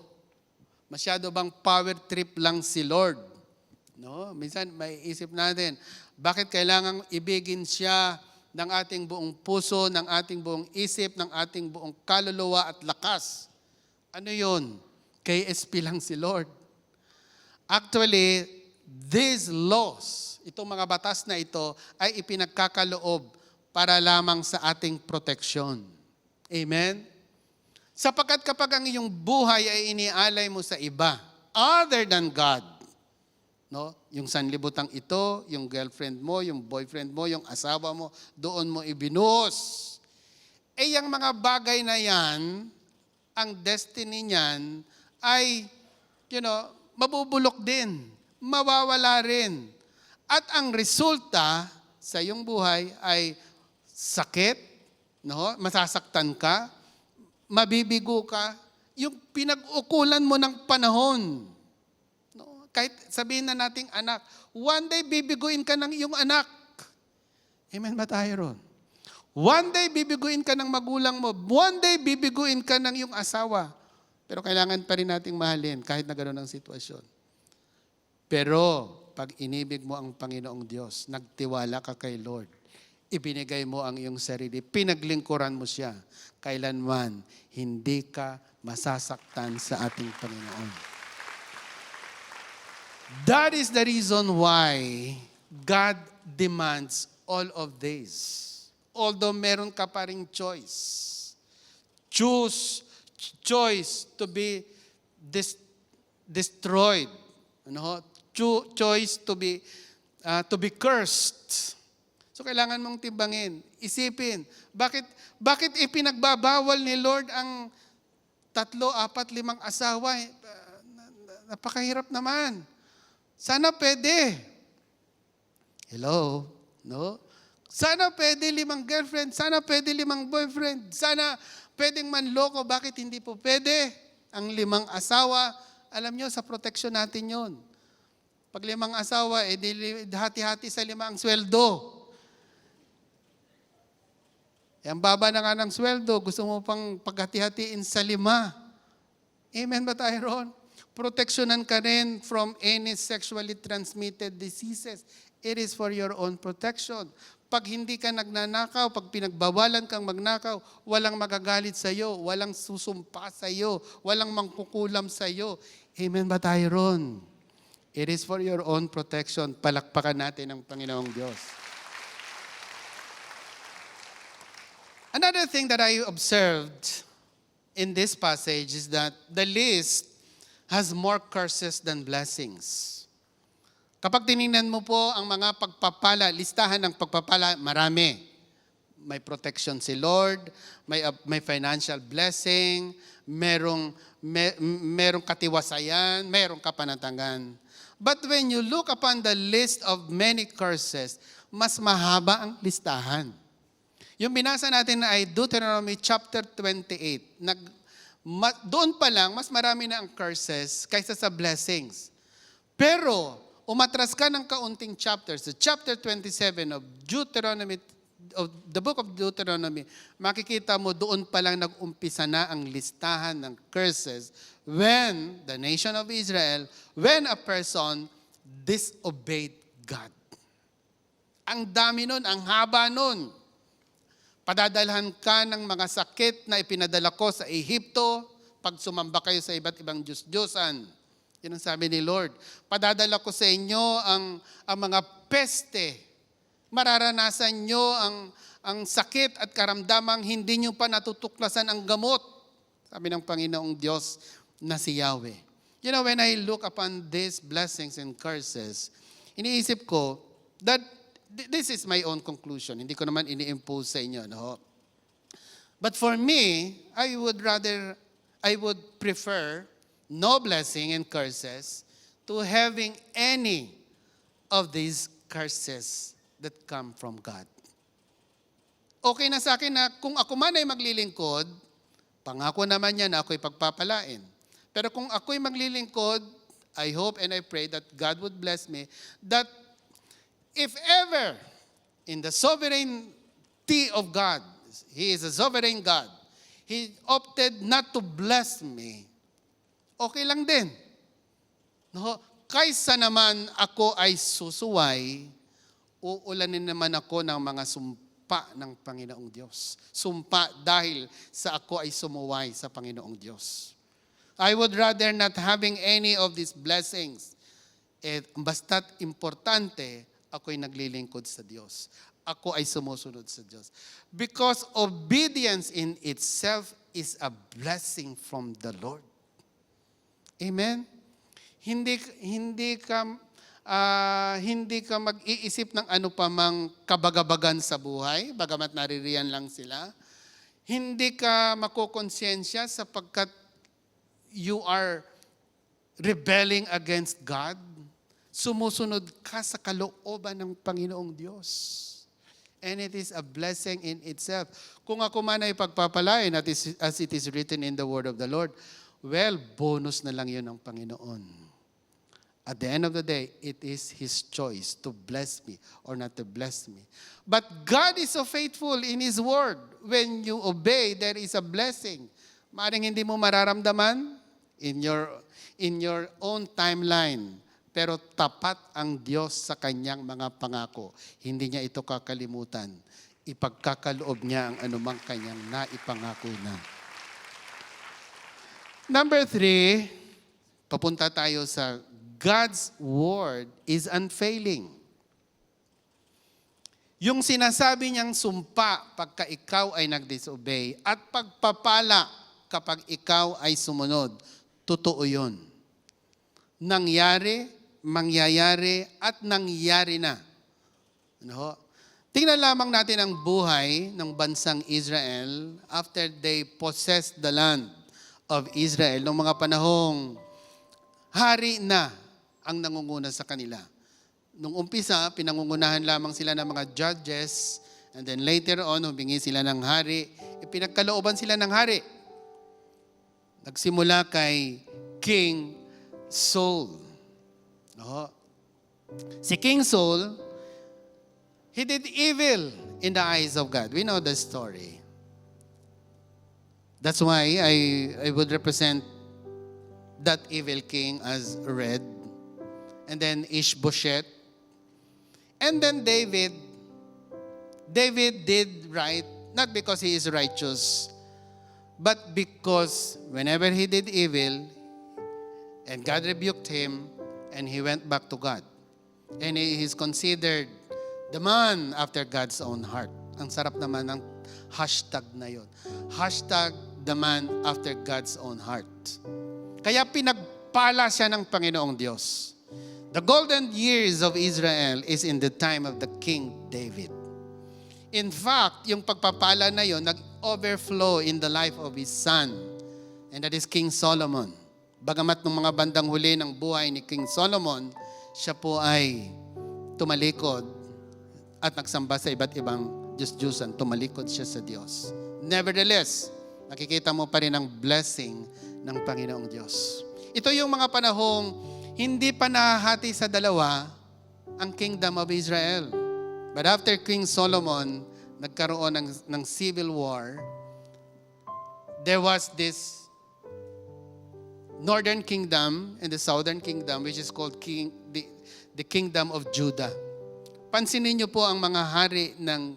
Masyado bang power trip lang si Lord? No? Minsan may isip natin, bakit kailangang ibigin siya ng ating buong puso, ng ating buong isip, ng ating buong kaluluwa at lakas? Ano yun? KSP lang si Lord. Actually, these laws, itong mga batas na ito, ay ipinagkakaloob para lamang sa ating proteksyon. Amen? Sapagkat kapag ang iyong buhay ay inialay mo sa iba, other than God, yung sanlibutang ito, yung girlfriend mo, yung boyfriend mo, yung asawa mo, doon mo ibinuhos. Yung mga bagay na yan, ang destiny niyan ay, mabubulok din, mawawala rin. At ang resulta sa iyong buhay ay sakit, masasaktan ka, mabibigo ka, yung pinag-ukulan mo ng panahon. Kahit sabihin na nating anak, one day bibiguin ka ng iyong anak. Amen ba tayo ron? One day bibiguin ka ng magulang mo. One day bibiguin ka ng iyong asawa. Pero kailangan pa rin nating mahalin kahit na gano'n ang sitwasyon. Pero pag inibig mo ang Panginoong Diyos, nagtiwala ka kay Lord, ibinigay mo ang iyong sarili, pinaglingkuran mo siya, kailanman hindi ka masasaktan sa ating Panginoon. That is the reason why God demands all of this. Although meron ka pa ring choice. Choice to be destroyed. Choice to be cursed. So kailangan mong timbangin, isipin, bakit ipinagbabawal ni Lord ang 3, 4, 5 asawa? Napakahirap naman. Sana pwede. Hello? No? Sana pwede 5 girlfriend, sana pwede 5 boyfriend, sana pwedeng manloko, bakit hindi po pwede? Ang 5 asawa, alam nyo, sa protection natin yon. Pag 5 asawa, hati-hati sa 5 ang sweldo. Ang baba na nga ng sweldo, gusto mo pang paghati-hatiin sa 5. Amen ba tayo ron? Proteksyonan ka rin from any sexually transmitted diseases. It is for your own protection. Pag hindi ka nagnanakaw, pag pinagbawalan kang magnakaw, walang magagalit sa iyo, walang susumpa sa iyo, walang mangkukulam sa iyo. Amen ba tayo ron? It is for your own protection. Palakpakan natin ang Panginoong Diyos. Another thing that I observed in this passage is that the list has more curses than blessings. Kapag tinignan mo po ang mga pagpapala, listahan ng pagpapala, marami. May protection si Lord, may financial blessing, merong katiwasayan, merong kapanatagan. But when you look upon the list of many curses, mas mahaba ang listahan. Yung binasa natin ay Deuteronomy chapter 28. Doon pa lang, mas marami na ang curses kaysa sa blessings. Pero, umatras ka ng kaunting chapters, sa chapter 27 of Deuteronomy, of the book of Deuteronomy, makikita mo doon pa lang nag-umpisa na ang listahan ng curses when the nation of Israel, when a person disobeyed God. Ang dami nun, ang haba nun. Padadalhan ka ng mga sakit na ipinadala ko sa Ehipto pag sumamba kayo sa iba't ibang Diyos-Diyosan. Yan ang sabi ni Lord. Padadala ko sa inyo ang mga peste. Mararanasan nyo ang sakit at karamdamang hindi nyo pa natutuklasan ang gamot. Sabi ng Panginoong Diyos na si Yahweh. You know, when I look upon these blessings and curses, iniisip ko that this is my own conclusion. Hindi ko naman ini-impose sa inyo. No? But for me, I would prefer no blessing and curses to having any of these curses that come from God. Okay na sa akin na kung ako man ay maglilingkod, pangako naman niya na ako'y pagpapalain. Pero kung ako'y maglilingkod, I hope and I pray that God would bless me, that if ever, in the sovereignty of God, He is a sovereign God, He opted not to bless me, okay lang din. No? Kaysa naman ako ay susuway, uulanin naman ako ng mga sumpa ng Panginoong Diyos. Sumpa dahil sa ako ay sumuway sa Panginoong Diyos. I would rather not having any of these blessings. Basta't importante, ako'y naglilingkod sa Diyos. Ako ay sumusunod sa Diyos. Because obedience in itself is a blessing from the Lord. Amen? Hindi ka mag-iisip ng ano pa mang kabagabagan sa buhay, bagamat naririyan lang sila. Hindi ka makokonsensya sapagkat you are rebelling against God. Sumusunod ka sa kalooban ng Panginoong Diyos. And it is a blessing in itself. Kung ako man ay pagpapalain, as it is written in the word of the Lord, well, bonus na lang yun ng Panginoon. At the end of the day, it is His choice to bless me or not to bless me. But God is so faithful in His word. When you obey, there is a blessing. Maaaring hindi mo mararamdaman in your own timeline. Pero tapat ang Diyos sa kanyang mga pangako. Hindi niya ito kakalimutan. Ipagkakaloob niya ang anumang kanyang naipangako na. Number 3, papunta tayo sa God's word is unfailing. Yung sinasabi niyang sumpa pagka ikaw ay nag-disobey at pagpapala kapag ikaw ay sumunod, totoo yun. Nangyari, mangyayari, at nangyari na. Ano? Tingnan lamang natin ang buhay ng bansang Israel after they possessed the land of Israel noong mga panahong hari na ang nangunguna sa kanila. Nung umpisa, pinangungunahan lamang sila ng mga judges, and then later on, humingi sila ng hari, ipinagkalooban sila ng hari. Nagsimula kay King Saul. Si King Saul, he did evil in the eyes of God. We know the story. That's why I would represent that evil king as red. And then Ishbosheth. And then David. David did right, not because he is righteous, but because whenever he did evil, and God rebuked him, and he went back to God. And he is considered the man after God's own heart. Ang sarap naman ng hashtag na yun. Hashtag the man after God's own heart. Kaya pinagpala siya ng Panginoong Diyos. The golden years of Israel is in the time of the King David. In fact, yung pagpapala na yun, nag-overflow in the life of his son. And that is King Solomon. Bagamat nung mga bandang huli ng buhay ni King Solomon, siya po ay tumalikod at nagsamba sa iba't ibang Diyos-Diyusan. Tumalikod siya sa Diyos. Nevertheless, nakikita mo pa rin ang blessing ng Panginoong Diyos. Ito yung mga panahong hindi pa nahahati sa dalawa ang kingdom of Israel. But after King Solomon, nagkaroon ng civil war, there was this northern kingdom and the southern kingdom, which is called the kingdom of Judah. Pansinin niyo po ang mga hari ng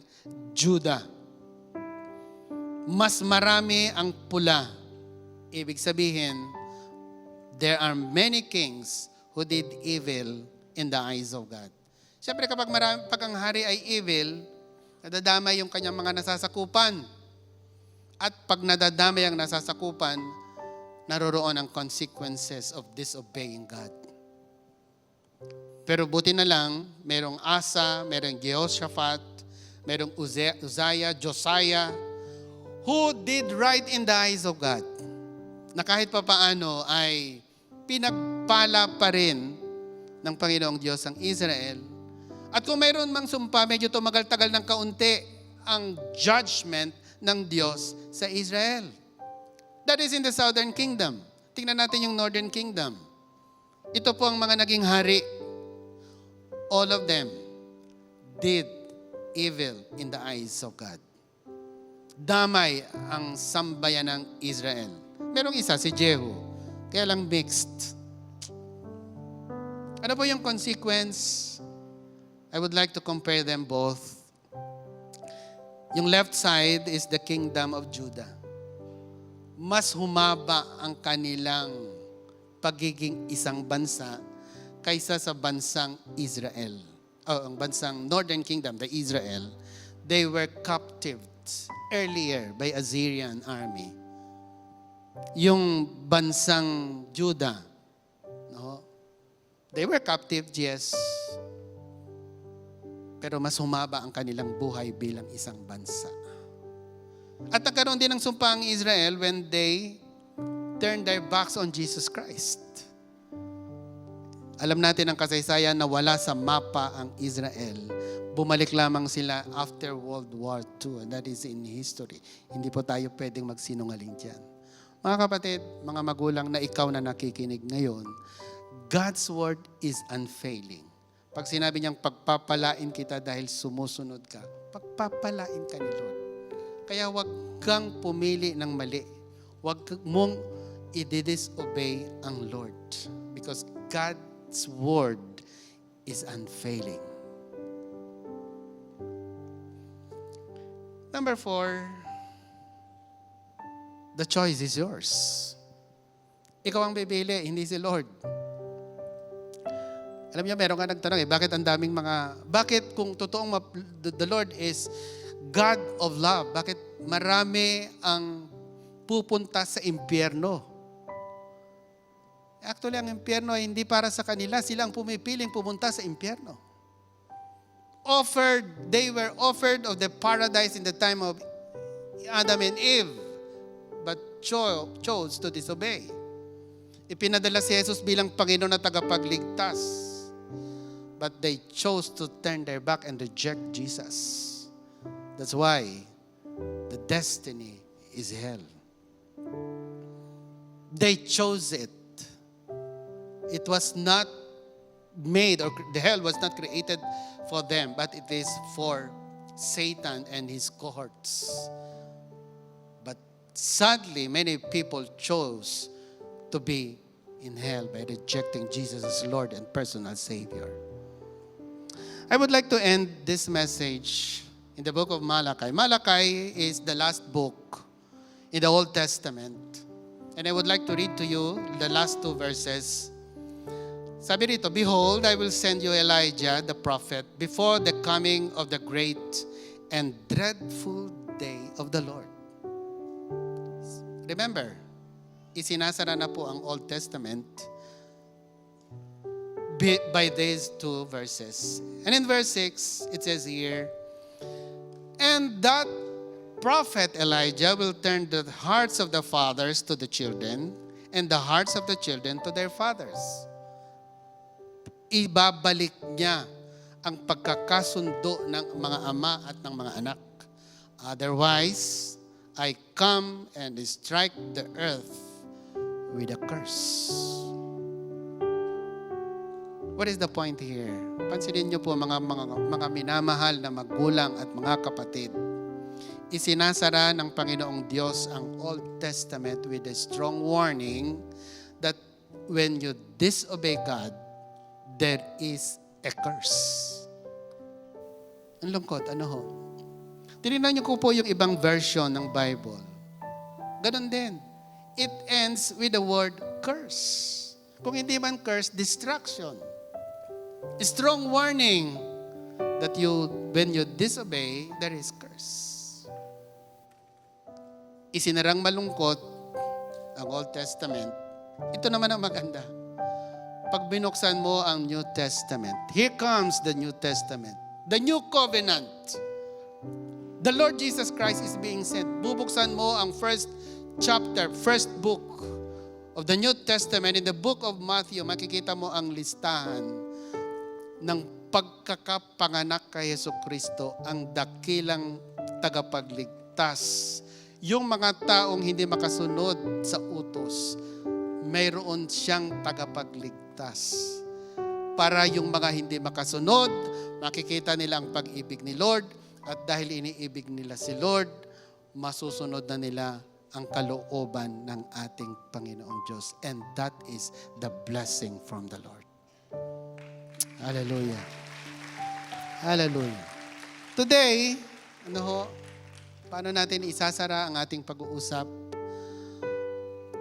Judah. Mas marami ang pula. Ibig sabihin, there are many kings who did evil in the eyes of God. Siyempre pag ang hari ay evil, nadadamay yung kanyang mga nasasakupan. At pag nadadamay ang nasasakupan, naroroon ang consequences of disobeying God. Pero buti na lang, merong Asa, merong Jehoshaphat, merong Uzziah, Josiah, who did right in the eyes of God. Na kahit papaano ay pinagpala pa rin ng Panginoong Diyos ang Israel. At kung mayroon mang sumpa, medyo tumagal-tagal ng kaunti ang judgment ng Diyos sa Israel. That is in the southern kingdom. Tingnan natin yung northern kingdom. Ito po ang mga naging hari. All of them did evil in the eyes of God. Damay ang sambayan ng Israel. Merong isa, si Jehu. Kaya lang mixed. Ano po yung consequence? I would like to compare them both. Yung left side is the kingdom of Judah. Mas humaba ang kanilang pagiging isang bansa kaysa sa bansang Israel. Ang bansang Northern Kingdom, the Israel, they were captive earlier by Assyrian army. Yung bansang Judah, no? They were captive, yes. Pero mas humaba ang kanilang buhay bilang isang bansa. At nagkaroon din ng sumpa ang Israel when they turned their backs on Jesus Christ. Alam natin ang kasaysayan na wala sa mapa ang Israel. Bumalik lamang sila after World War II, and that is in history. Hindi po tayo pwedeng magsinungaling dyan. Mga kapatid, mga magulang na ikaw na nakikinig ngayon, God's word is unfailing. Pag sinabi niyang pagpapalain kita dahil sumusunod ka, pagpapalain ka ni Lord. Kaya huwag kang pumili ng mali. Huwag mong i-disobey ang Lord. Because God's word is unfailing. Number 4, the choice is yours. Ikaw ang bibili, hindi si Lord. Alam niyo, meron ka nagtanong bakit kung totoong the Lord is God of love, bakit marami ang pupunta sa impyerno? Actually, ang impyerno ay hindi para sa kanila. Sila ang pumipiling pumunta sa impyerno. they were offered of the paradise in the time of Adam and Eve, but chose to disobey. Ipinadala si Jesus bilang Panginoon na tagapagligtas, but they chose to turn their back and reject Jesus. That's why the destiny is hell. They chose it. It was not made, or the hell was not created for them, but it is for Satan and his cohorts. But sadly, many people chose to be in hell by rejecting Jesus as Lord and personal Savior. I would like to end this message in the book of Malachi. Malachi is the last book in the Old Testament. And I would like to read to you the last 2 verses. Sabi rito, "Behold, I will send you Elijah the prophet before the coming of the great and dreadful day of the Lord." Remember, isinasara na po ang Old Testament by these 2 verses. And in verse 6, it says here, "And that prophet Elijah will turn the hearts of the fathers to the children and the hearts of the children to their fathers." Ibabalik niya ang pagkakasundo ng mga ama at ng mga anak. "Otherwise, I come and strike the earth with a curse." What is the point here? Pansinin niyo po mga minamahal na magulang at mga kapatid. Isinasara ng Panginoong Diyos ang Old Testament with a strong warning that when you disobey God, there is a curse. Ang lungkot, ano ho? Tinignan niyo po yung ibang version ng Bible. Ganon din. It ends with the word curse. Kung hindi man curse, destruction. A strong warning that when you disobey, there is curse. Isinarang malungkot ang Old Testament. Ito naman ang maganda. Pag binuksan mo ang New Testament, here comes the New Testament, the New Covenant. The Lord Jesus Christ is being sent. Bubuksan mo ang first book of the New Testament. In the book of Matthew, makikita mo ang listahan ng pagkakapanganak kay Jesucristo, ang dakilang tagapagligtas. Yung mga taong hindi makasunod sa utos, mayroon siyang tagapagligtas. Para yung mga hindi makasunod, makikita nila ang pag-ibig ni Lord, at dahil iniibig nila si Lord, masusunod na nila ang kalooban ng ating Panginoong Diyos. And that is the blessing from the Lord. Hallelujah. Hallelujah. Today, paano natin isasara ang ating pag-uusap?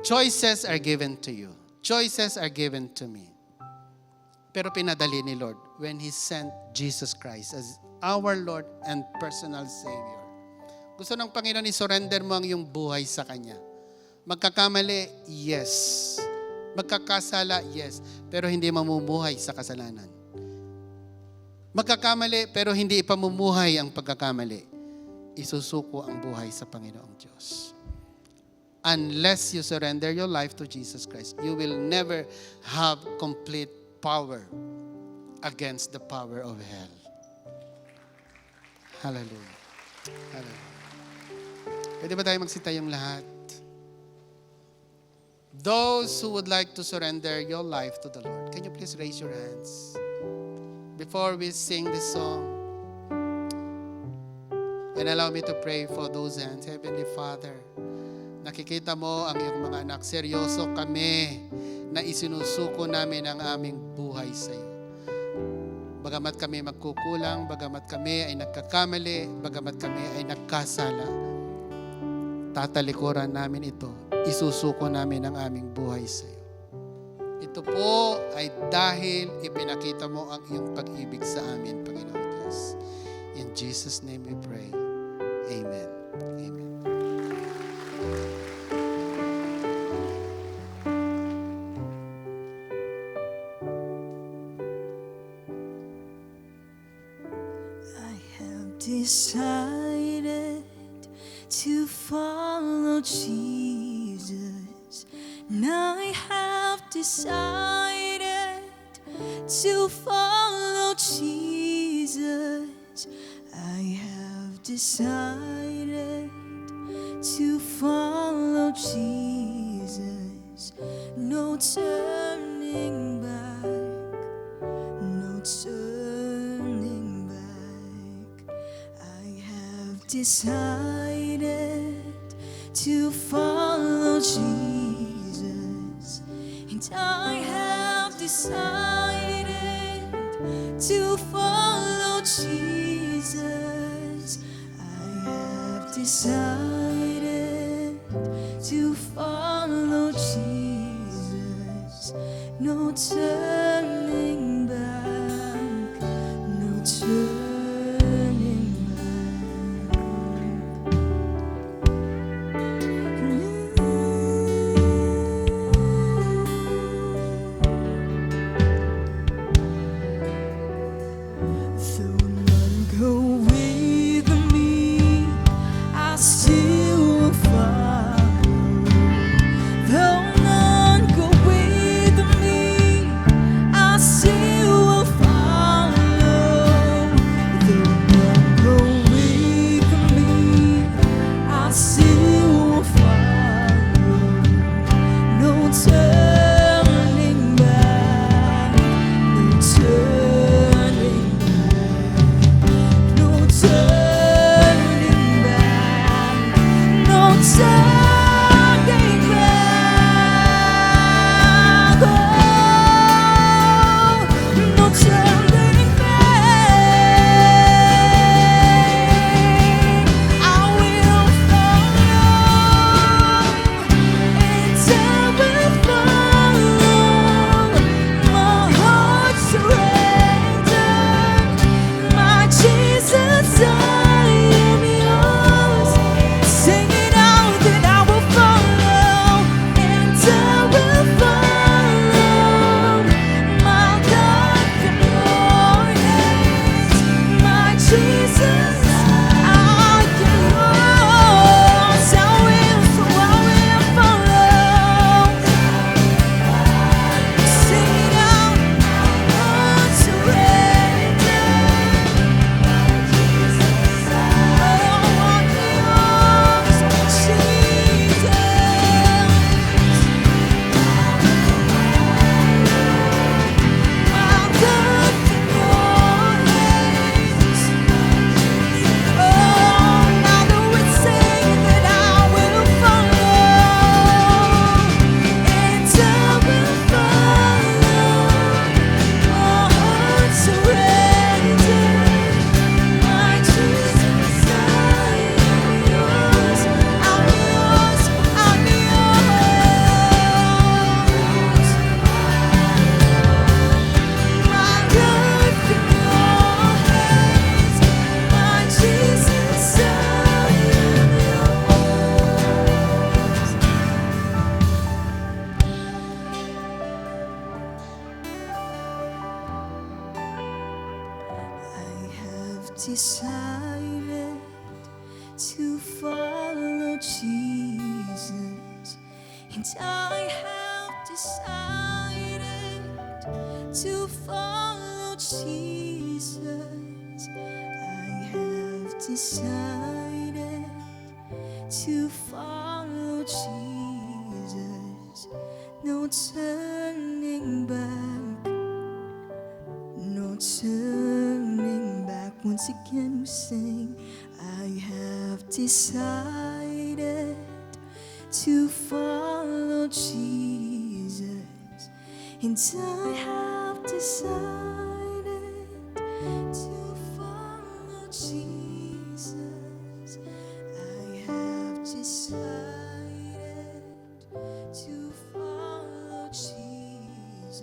Choices are given to you. Choices are given to me. Pero pinadali ni Lord when He sent Jesus Christ as our Lord and personal Savior. Gusto ng Panginoon i-surrender mo ang iyong buhay sa Kanya. Magkakamali, yes. Magkakasala, yes. Pero hindi mamumuhay sa kasalanan. Magkakamali, pero hindi ipamumuhay ang pagkakamali. Isusuko ang buhay sa Panginoong Diyos. Unless you surrender your life to Jesus Christ, you will never have complete power against the power of hell. Hallelujah. Hallelujah. Pwede ba tayo magsitayong lahat? Those who would like to surrender your life to the Lord, can you please raise your hands? Before we sing this song, and allow me to pray for those hands. Heavenly Father, nakikita mo ang iyong mga anak. Seryoso kami na isinusuko namin ang aming buhay sa iyo. Bagamat kami magkukulang, bagamat kami ay nagkakamali, bagamat kami ay nagkasala, tatalikuran namin ito. Isusuko namin ang aming buhay sa iyo. Ito po ay dahil ipinakita mo ang iyong pag-ibig sa amin, Panginoong Diyos. In Jesus' name we pray. Amen. Amen. decided to follow Jesus. And I have decided to follow Jesus. I have decided to follow Jesus. No turning back, no turning back. I have decided to follow Jesus. And I have decided to follow Jesus. I have decided to follow Jesus. No turning back, no turning back. Though none go with me, I still will follow. Though none go with me, I still will follow. Though none go with me, I still will follow. No turning back, no turning back, no turning back, no turning back, oh, no turning back. I will follow, and I will follow. My heart surrendered, my Jesus, I am yours. Sing it out that I will follow, and I will follow. My God, from your hands, my Jesus, I am yours. I will follow. Sing it out, heart surrendered. My Jesus, I am yours. I'm yours. I'm yours. My life in your hands. My Jesus, I am yours. I have decided to follow Jesus, and I have decided to follow Jesus. I have decided to follow Jesus. No turning back, no turning back. Once again we sing, I have decided to follow Jesus. And I have decided to follow Jesus. I have decided to follow Jesus.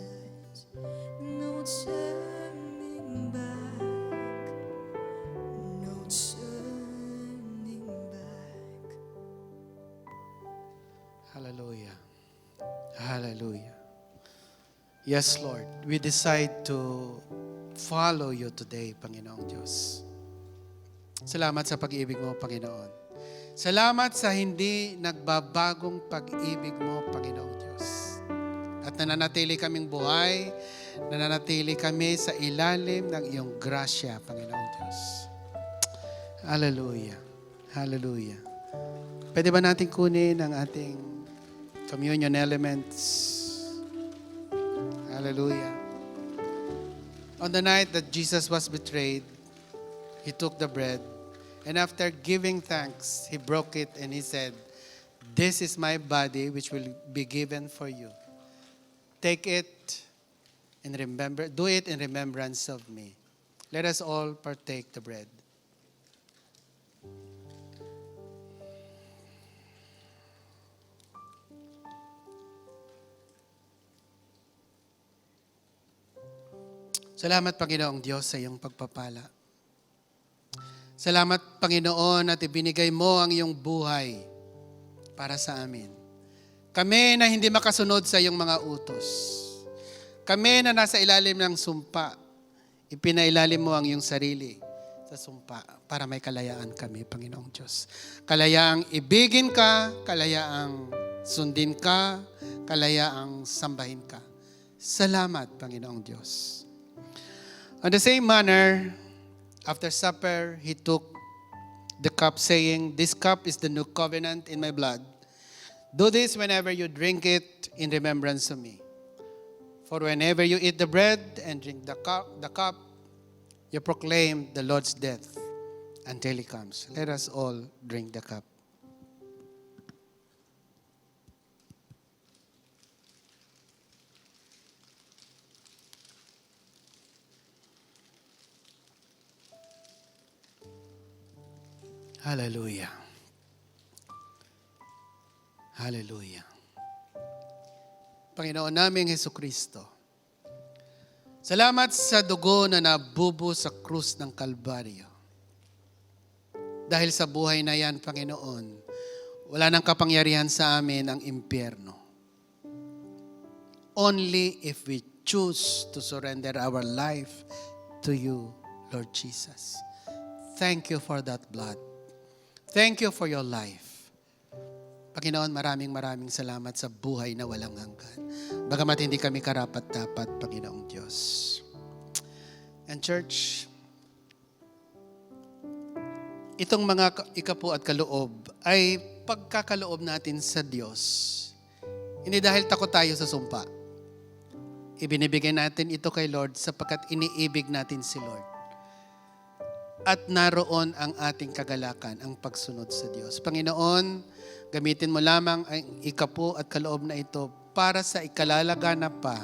No turning back, no turning back. Hallelujah. Hallelujah. Yes, Lord, we decide to follow you today, Panginoong Diyos. Salamat sa pag-ibig mo, Panginoon. Salamat sa hindi nagbabagong pag-ibig mo, Panginoong Diyos. At nananatili kaming buhay, nananatili kami sa ilalim ng iyong grasya, Panginoong Diyos. Hallelujah. Hallelujah. Pwede ba natin kunin ang ating communion elements? Hallelujah. On the night that Jesus was betrayed, He took the bread, and after giving thanks, He broke it and He said, "This is my body which will be given for you. Take it and do it in remembrance of me." Let us all partake the bread. Salamat, Panginoong Diyos, sa iyong pagpapala. Salamat, Panginoon, at ibinigay mo ang iyong buhay para sa amin. Kami na hindi makasunod sa iyong mga utos. Kami na nasa ilalim ng sumpa, ipinailalim mo ang iyong sarili sa sumpa para may kalayaan kami, Panginoong Diyos. Kalayaang ibigin ka, kalayaang sundin ka, kalayaang sambahin ka. Salamat, Panginoong Diyos. On the same manner, after supper, He took the cup, saying, "This cup is the new covenant in my blood. Do this whenever you drink it in remembrance of me. For whenever you eat the bread and drink the cup, you proclaim the Lord's death until He comes." Let us all drink the cup. Hallelujah. Hallelujah. Panginoon naming Hesukristo, salamat sa dugo na nabubo sa krus ng Kalbaryo. Dahil sa buhay na yan, Panginoon, wala nang kapangyarihan sa amin ang impyerno. Only if we choose to surrender our life to you, Lord Jesus. Thank you for that blood. Thank you for your life. Panginoon, maraming salamat sa buhay na walang hanggan. Bagamat hindi kami karapat-dapat, Panginoong Diyos. And church, itong mga ikapu at kaloob ay pagkakaloob natin sa Diyos. Hindi dahil takot tayo sa sumpa. Ibinibigay natin ito kay Lord sapagkat iniibig natin si Lord. At naroon ang ating kagalakan, ang pagsunod sa Diyos. Panginoon, gamitin mo lamang ang ikapu at kaloob na ito para sa ikalalagana pa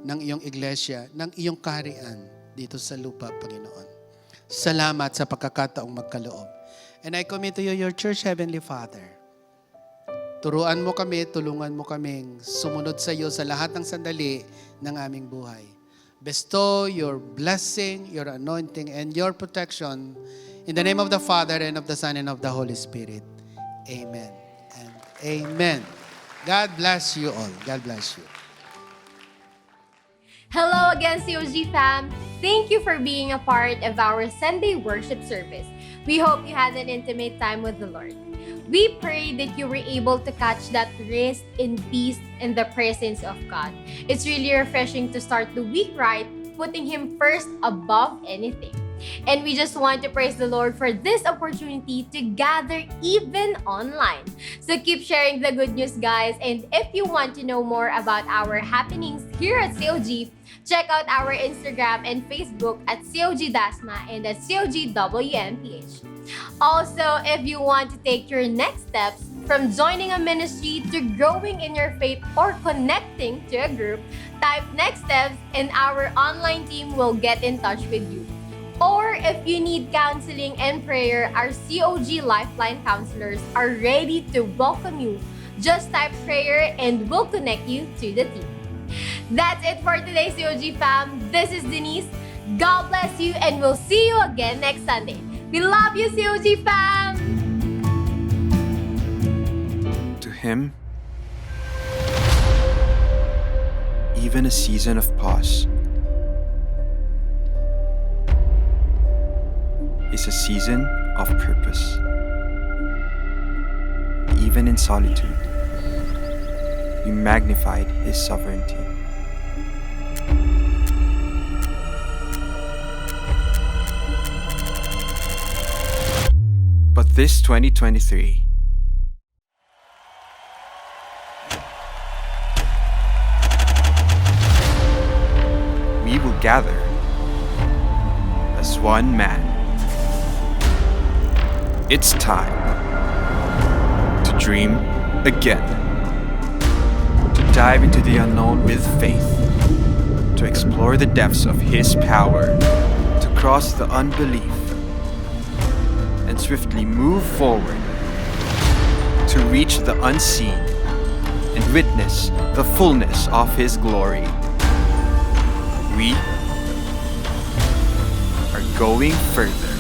ng iyong iglesia, ng iyong kaharian dito sa lupa, Panginoon. Salamat sa pagkakataong magkaloob. And I commit to you your church, Heavenly Father. Turuan mo kami, tulungan mo kaming sumunod sa iyo sa lahat ng sandali ng aming buhay. Bestow your blessing, your anointing, and your protection in the name of the Father, and of the Son, and of the Holy Spirit. Amen and amen. God bless you all. God bless you. Hello again, COG fam! Thank you for being a part of our Sunday worship service. We hope you had an intimate time with the Lord. We pray that you were able to catch that rest in peace in the presence of God. It's really refreshing to start the week right, putting Him first above anything. And we just want to praise the Lord for this opportunity to gather even online. So keep sharing the good news, guys. And if you want to know more about our happenings here at COG, check out our Instagram and Facebook at COG Dasma and at COG WMPH. Also, if you want to take your next steps from joining a ministry to growing in your faith or connecting to a group, type next steps and our online team will get in touch with you. Or if you need counseling and prayer, our COG Lifeline counselors are ready to welcome you. Just type prayer and we'll connect you to the team. That's it for today, COG fam. This is Denise. God bless you and we'll see you again next Sunday. We love you, COG fam! To Him, even a season of pause is a season of purpose. Even in solitude, we magnified His sovereignty. But this 2023, we will gather as one man. It's time to dream again, to dive into the unknown with faith, to explore the depths of His power, to cross the unbelief, and swiftly move forward, to reach the unseen and witness the fullness of His glory. We are going further.